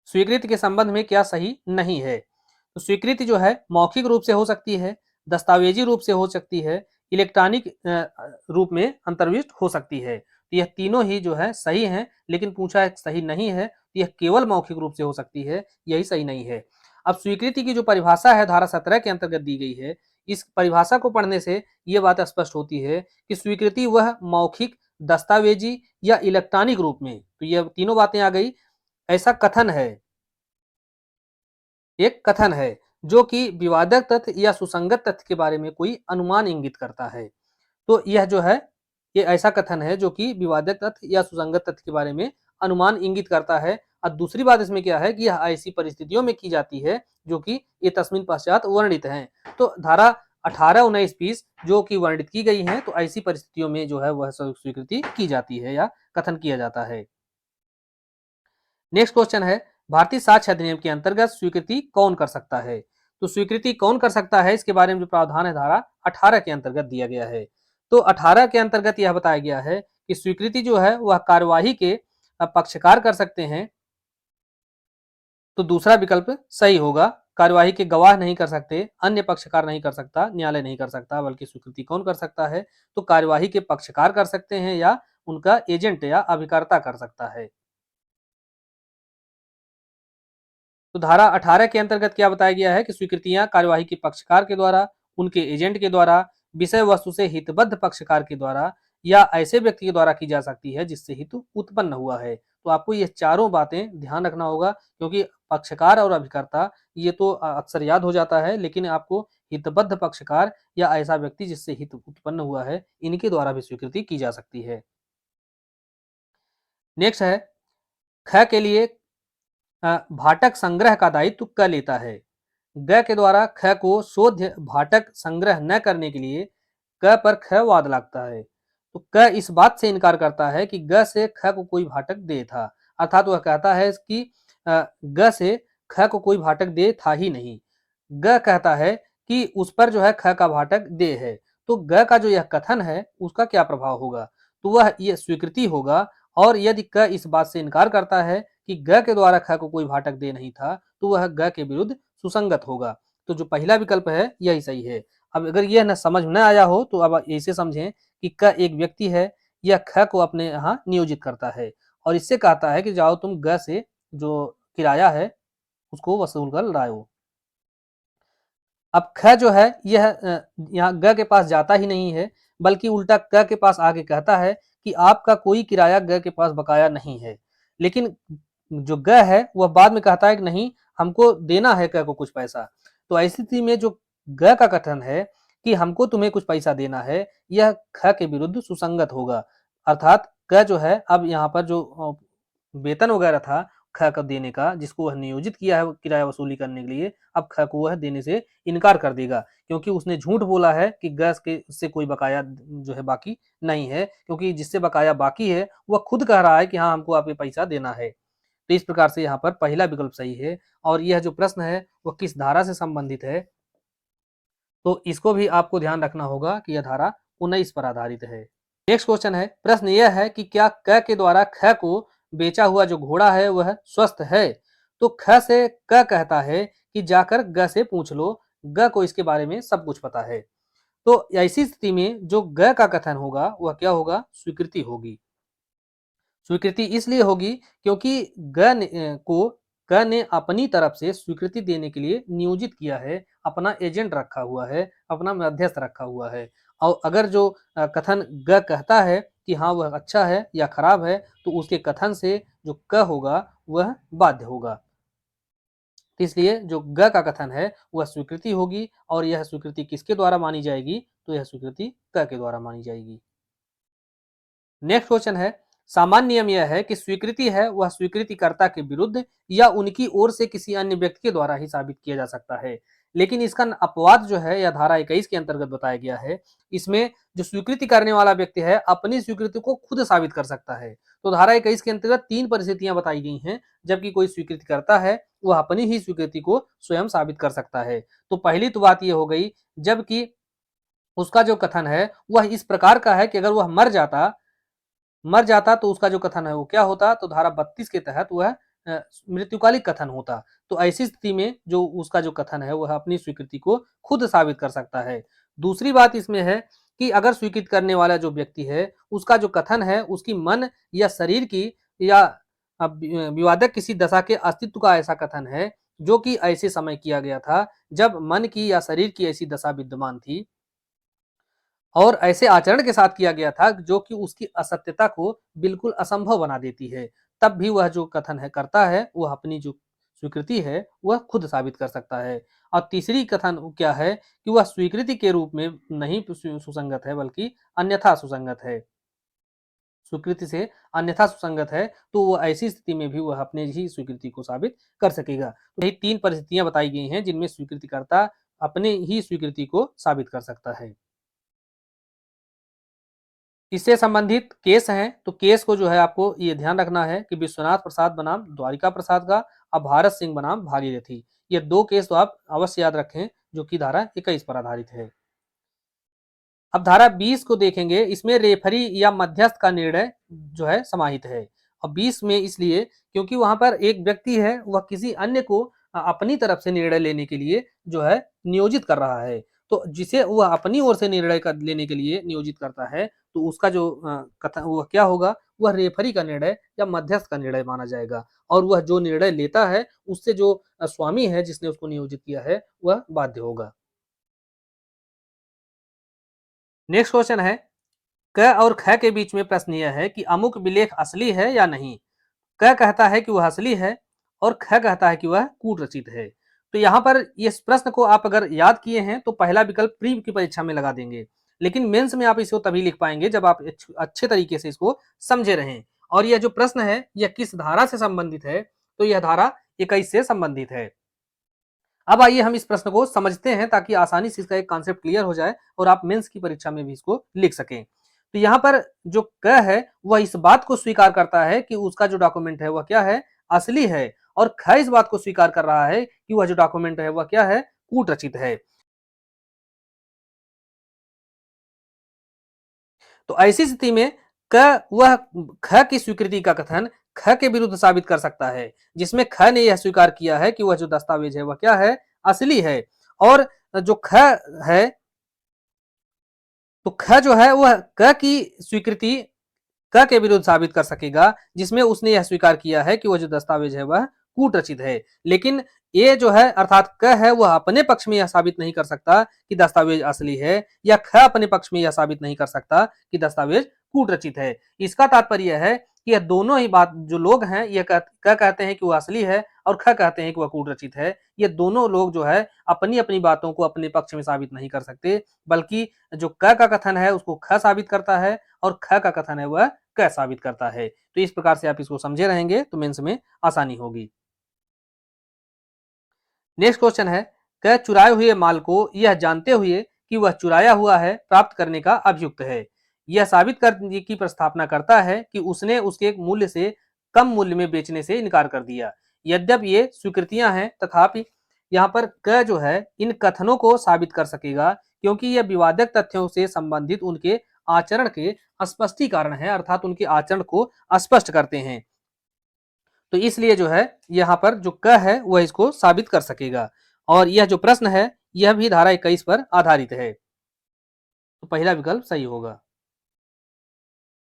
स्वीकृति के संबंध में क्या सही नहीं है। तो स्वीकृति जो है मौखिक रूप से हो सकती है, दस्तावेजी रूप से हो सकती है, इलेक्ट्रॉनिक रूप में अंतर्विष्ट हो सकती है। तो यह तीनों ही जो है सही हैं, लेकिन पूछा है सही नहीं है, तो यह केवल मौखिक रूप से हो सकती है, यही सही नहीं है। अब स्वीकृति की जो परिभाषा है धारा 17 के अंतर्गत दी गई है, इस परिभाषा को पढ़ने से ये बात स्पष्ट होती है कि स्वीकृति वह मौखिक, दस्तावेजी या इलेक्ट्रॉनिक रूप में, तो ये तीनों बातें आ गई, ऐसा कथन है, एक कथन है जो कि विवादक तथ्य या सुसंगत तथ्य के बारे में कोई अनुमान इंगित करता है। तो यह जो है ये ऐसा कथन है जो कि विवादक तथ्य या सुसंगत तथ्य के बारे में अनुमान इंगित करता है। और दूसरी बात इसमें क्या है कि यह ऐसी परिस्थितियों में की जाती है जो कि ये तस्मिन पश्चात वर्णित हैं। तो धारा 18, 19, 20 जो कि वर्णित की गई हैं, तो ऐसी परिस्थितियों में जो है वह स्वीकृति की जाती है या कथन किया जाता है। नेक्स्ट क्वेश्चन है भारतीय साक्ष्य अधिनियम के अंतर्गत स्वीकृति कौन कर सकता है। तो स्वीकृति कौन कर सकता है इसके बारे में जो प्रावधान है धारा 18 के अंतर्गत दिया गया है। तो 18 के अंतर्गत यह बताया गया है कि स्वीकृति जो है वह कार्यवाही के पक्षकार कर सकते हैं। तो दूसरा विकल्प सही होगा, कार्यवाही के गवाह नहीं कर सकते, अन्य पक्षकार नहीं कर सकता, न्यायालय नहीं कर सकता, बल्कि स्वीकृति कौन कर सकता है, तो कार्यवाही के पक्षकार कर सकते हैं या उनका एजेंट या अभिकर्ता कर सकता है। तो धारा 18 के अंतर्गत क्या बताया गया है कि स्वीकृतियां कार्यवाही के पक्षकार के द्वारा, उनके एजेंट के द्वारा, विषय वस्तु से हितबद्ध पक्षकार के द्वारा या ऐसे व्यक्ति के द्वारा की जा सकती है जिससे हित उत्पन्न हुआ है। तो आपको ये चारों बातें ध्यान रखना होगा, क्योंकि पक्षकार और अभिकर्ता ये तो अक्सर याद हो जाता है, लेकिन आपको हितबद्ध पक्षकार या ऐसा व्यक्ति जिससे हित उत्पन्न हुआ है, इनके द्वारा भी स्वीकृति की जा सकती है। नेक्स्ट है ख के लिए भाटक संग्रह का दायित्व क लेता है। ग के द्वारा ख को शोध्य भाटक संग्रह न करने के लिए क पर ख वाद लगता है। तो क इस बात से इनकार करता है कि ग से ख को कोई भाटक दे था, अर्थात वह कहता है कि ग से ख को कोई भाटक दे था ही नहीं। ग कहता है कि उस पर जो है ख का भाटक दे है। तो ग का जो यह कथन है उसका क्या प्रभाव होगा, तो वह यह स्वीकृति होगा। और यदि क इस बात से इनकार करता है कि ग के द्वारा ख को कोई भाटक दे नहीं था, तो वह ग के विरुद्ध सुसंगत होगा। तो जो पहला विकल्प है यही सही है। अब अगर यह न समझ न आया हो तो अब ऐसे समझें कि क एक व्यक्ति है, यह ख को अपने यहाँ नियोजित करता है और इससे कहता है कि जाओ तुम ग से जो किराया है उसको वसूल कर लाओ। अब ख जो है यह यहाँ ग के पास जाता ही नहीं है, बल्कि उल्टा क के पास आके कहता है कि आपका कोई किराया ग के पास बकाया नहीं है। लेकिन जो ग है वह बाद में कहता है कि नहीं, हमको देना है क को कुछ पैसा। तो ऐसी स्थिति में जो ग का कथन है कि हमको तुम्हें कुछ पैसा देना है, यह ख के विरुद्ध सुसंगत होगा। अर्थात क जो है अब यहाँ पर जो वेतन वगैरह था ख को देने का, जिसको वह नियोजित किया है किराया वसूली करने के लिए, अब ख को वह देने से इनकार कर देगा, क्योंकि उसने झूठ बोला है कि गैस के से कोई बकाया जो है बाकी नहीं है, क्योंकि जिससे बकाया बाकी है वह खुद कह रहा है कि हाँ हमको आप ये पैसा देना है। तो इस प्रकार से यहाँ पर पहला विकल्प सही है। और यह जो प्रश्न है वह किस धारा से संबंधित है, तो इसको भी आपको ध्यान रखना होगा कि यह धारा 19 पर आधारित है। नेक्स्ट क्वेश्चन है, प्रश्न यह है कि क्या क के द्वारा ख को बेचा हुआ जो घोड़ा है वह स्वस्थ है। तो ख से क कहता है कि जाकर ग से पूछ लो, ग को इसके बारे में सब कुछ पता है। तो ऐसी स्थिति में जो ग का कथन होगा वह क्या होगा, स्वीकृति होगी। स्वीकृति इसलिए होगी क्योंकि को क ने अपनी तरफ से स्वीकृति देने के लिए नियोजित किया है, अपना एजेंट रखा हुआ है, अपना मध्यस्थ रखा हुआ है। और अगर जो कथन ग कहता है कि हाँ वह अच्छा है या खराब है, तो उसके कथन से जो क होगा वह बाध्य होगा। तो इसलिए जो ग का कथन है वह स्वीकृति होगी, और यह स्वीकृति किसके द्वारा मानी जाएगी, तो यह स्वीकृति क के द्वारा मानी जाएगी। नेक्स्ट क्वेश्चन है, सामान्य नियम यह है कि स्वीकृति है वह स्वीकृतिकर्ता के विरुद्ध या उनकी ओर से किसी अन्य व्यक्ति के द्वारा ही साबित किया जा सकता है। लेकिन इसका अपवाद जो है यह धारा 21 के अंतर्गत बताया गया है। इसमें जो स्वीकृति करने वाला व्यक्ति है अपनी स्वीकृति को खुद साबित कर सकता है। तो धारा 21 के अंतर्गत 3 परिस्थितियां बताई गई हैं जबकि कोई स्वीकृति करता है वह अपनी ही स्वीकृति को स्वयं साबित कर सकता है। तो पहली तो बात यह हो गई जबकि उसका जो कथन है वह इस प्रकार का है कि अगर वह मर जाता मर जाता तो उसका जो कथन है वो क्या होता, तो धारा 32 के तहत वह मृत्युकालिक कथन होता। तो ऐसी स्थिति में जो उसका जो कथन है वह अपनी स्वीकृति को खुद साबित कर सकता है। दूसरी बात इसमें है कि अगर स्वीकृत करने वाला जो व्यक्ति है उसका जो कथन है उसकी मन या शरीर की या विवादक किसी दशा के अस्तित्व का ऐसा कथन है जो कि ऐसे समय किया गया था जब मन की या शरीर की ऐसी दशा विद्यमान थी और ऐसे आचरण के साथ किया गया था जो कि उसकी असत्यता को बिल्कुल असंभव बना देती है, तब भी वह जो कथन है करता है वह अपनी जो स्वीकृति है वह खुद साबित कर सकता है। और तीसरी कथन क्या है कि वह स्वीकृति के रूप में नहीं सुसंगत है बल्कि अन्यथा सुसंगत है, स्वीकृति से अन्यथा सुसंगत है, तो वो ऐसी स्थिति में भी वह अपने ही स्वीकृति को साबित कर सकेगा। तो यही 3 परिस्थितियां बताई गई हैं जिनमें स्वीकृतिकर्ता अपने ही स्वीकृति को साबित कर सकता है। इससे संबंधित केस हैं, तो केस को जो है आपको ये ध्यान रखना है कि विश्वनाथ प्रसाद बनाम द्वारिका प्रसाद का और भारत सिंह बनाम भागीरथी, ये 2 केस तो आप अवश्य याद रखें जो कि धारा 21 पर आधारित है। अब धारा 20 को देखेंगे, इसमें रेफरी या मध्यस्थ का निर्णय जो है समाहित है। और 20 में इसलिए क्योंकि वहां पर एक व्यक्ति है वह किसी अन्य को अपनी तरफ से निर्णय लेने के लिए जो है नियोजित कर रहा है, तो जिसे वह अपनी ओर से निर्णय लेने के लिए नियोजित करता है तो उसका जो कथन वह क्या होगा, वह रेफरी का निर्णय या मध्यस्थ का निर्णय माना जाएगा। और वह जो निर्णय लेता है उससे जो स्वामी है जिसने उसको नियोजित किया है वह बाध्य होगा। नेक्स्ट क्वेश्चन है, क और ख के बीच में प्रश्न यह है कि अमुक विलेख असली है या नहीं। क कहता है कि वह असली है और ख कहता है कि वह कूट रचित है। तो यहाँ पर इस प्रश्न को आप अगर याद किए हैं तो पहला विकल्प प्री की परीक्षा में लगा देंगे, लेकिन मेंस में आप इसको तभी लिख पाएंगे जब आप अच्छे तरीके से इसको समझे रहें। और यह जो प्रश्न है यह किस धारा से संबंधित है, तो यह धारा 21 से संबंधित है। अब आइए हम इस प्रश्न को समझते हैं ताकि आसानी से इसका एक कॉन्सेप्ट क्लियर हो जाए और आप मेंस की परीक्षा में भी इसको लिख सकें। तो यहाँ पर जो क है वह इस बात को स्वीकार करता है कि उसका जो डॉक्यूमेंट है वह क्या है, असली है, और ख इस बात को स्वीकार कर रहा है कि वह जो डॉक्यूमेंट है वह क्या है, कूट रचित है। तो ऐसी स्थिति में क वह ख की स्वीकृति का कथन ख के विरुद्ध साबित कर सकता है, जिसमें ख ने यह स्वीकार किया है कि वह जो दस्तावेज है वह क्या है, असली है। और जो ख है, तो ख जो है वह क की स्वीकृति क के विरुद्ध साबित कर सकेगा, जिसमें उसने यह स्वीकार किया है कि वह जो दस्तावेज है वह कूट रचित है। लेकिन ये जो है अर्थात क है वह अपने पक्ष में यह साबित नहीं कर सकता कि दस्तावेज असली है, या ख अपने पक्ष में यह साबित नहीं कर सकता कि दस्तावेज कूट रचित है। इसका तात्पर्य है कि यह दोनों ही बात जो लोग हैं यह क कहते हैं कि वह असली है और ख कहते हैं कि वह कूट रचित है। ये दोनों लोग जो है अपनी अपनी बातों को अपने पक्ष में साबित नहीं कर सकते, बल्कि जो क का कथन है उसको ख साबित करता है और ख का कथन है वह क साबित करता है। तो इस प्रकार से आप इसको समझे रहेंगे तो मेंस में आसानी होगी। नेक्स्ट क्वेश्चन है, क चुराए हुए माल को यह जानते हुए कि वह चुराया हुआ है प्राप्त करने का अभियुक्त है। यह साबित करने की प्रस्तावना करता है कि उसने उसके मूल्य से कम मूल्य में बेचने से इनकार कर दिया। यद्यपि ये स्वीकृतियां हैं तथापि यहाँ पर क जो है इन कथनों को साबित कर सकेगा, क्योंकि यह विवादक तथ्यों से संबंधित उनके आचरण के स्पष्टीकरण है, अर्थात उनके आचरण को स्पष्ट करते हैं। तो इसलिए जो है यहाँ पर जो क है वह इसको साबित कर सकेगा। और यह जो प्रश्न है यह भी धारा 21 पर आधारित है, तो पहला विकल्प सही होगा।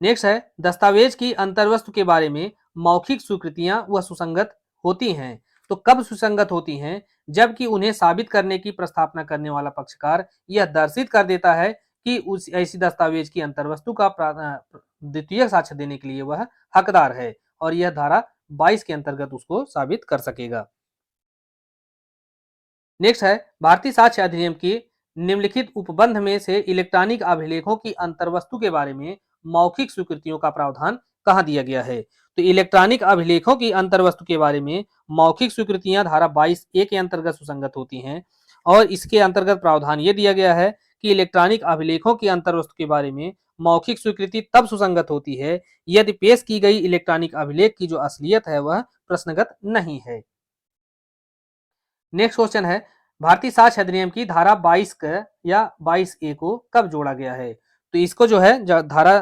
नेक्स्ट है, दस्तावेज की अंतर्वस्तु के बारे में मौखिक स्वीकृतियां वह सुसंगत होती हैं। तो कब सुसंगत होती हैं, जबकि उन्हें साबित करने की प्रस्तावना करने वाला पक्षकार यह दर्शित कर देता है कि उस ऐसी दस्तावेज की अंतर्वस्तु का द्वितीय साक्ष्य देने के लिए वह हकदार है, और यह धारा 22 के अंतर्गत उसको साबित कर सकेगा। नेक्स्ट है, भारतीय साक्ष्य अधिनियम की निम्नलिखित उपबंध में से इलेक्ट्रॉनिक अभिलेखों की अंतर्वस्तु के बारे में मौखिक स्वीकृतियों का प्रावधान कहाँ दिया गया है। तो इलेक्ट्रॉनिक अभिलेखों की अंतर्वस्तु के बारे में मौखिक स्वीकृतियां धारा 22A के अंतर्गत सुसंगत होती हैं, और इसके अंतर्गत प्रावधान ये दिया गया है कि इलेक्ट्रॉनिक अभिलेखों की अंतर्वस्तु के बारे में मौखिक स्वीकृति तब सुसंगत होती है यदि पेश की गई इलेक्ट्रॉनिक अभिलेख की जो असलियत है वह प्रश्नगत नहीं है। नेक्स्ट क्वेश्चन है, भारतीय साक्ष्य अधिनियम की धारा 22 क या 22A को कब जोड़ा गया है। तो इसको जो है धारा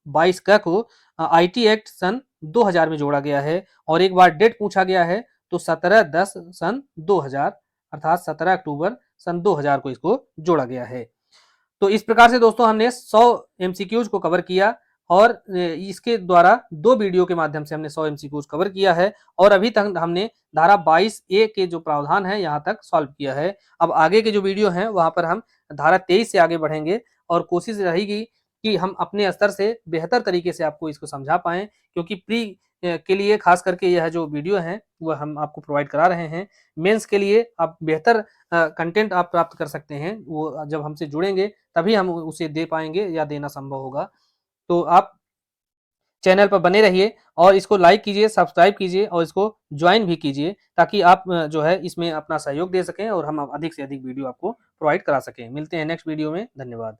22 क को आईटी एक्ट सन 2000 में जोड़ा गया है, और एक बार डेट पूछा गया है तो 17/10 सन 2000 अर्थात 17 अक्टूबर सन 2000 को इसको जोड़ा गया है। तो इस प्रकार से दोस्तों हमने 100 एमसीक्यूज को कवर किया, और इसके द्वारा 2 वीडियो के माध्यम से हमने 100 एमसीक्यूज कवर किया है, और अभी तक हमने धारा 22 ए के जो प्रावधान है यहाँ तक सॉल्व किया है। अब आगे के जो वीडियो हैं वहां पर हम धारा 23 से आगे बढ़ेंगे, और कोशिश रहेगी कि हम अपने स्तर से बेहतर तरीके से आपको इसको समझा पाएं, क्योंकि प्री के लिए खास करके यह जो वीडियो है वह हम आपको प्रोवाइड करा रहे हैं। मेंस के लिए आप बेहतर कंटेंट आप प्राप्त कर सकते हैं, वो जब हमसे जुड़ेंगे तभी हम उसे दे पाएंगे या देना संभव होगा। तो आप चैनल पर बने रहिए, और इसको लाइक कीजिए, सब्सक्राइब कीजिए, और इसको ज्वाइन भी कीजिए, ताकि आप जो है इसमें अपना सहयोग दे सकें और हम अधिक से अधिक वीडियो आपको प्रोवाइड करा सकें। मिलते हैं नेक्स्ट वीडियो में। धन्यवाद।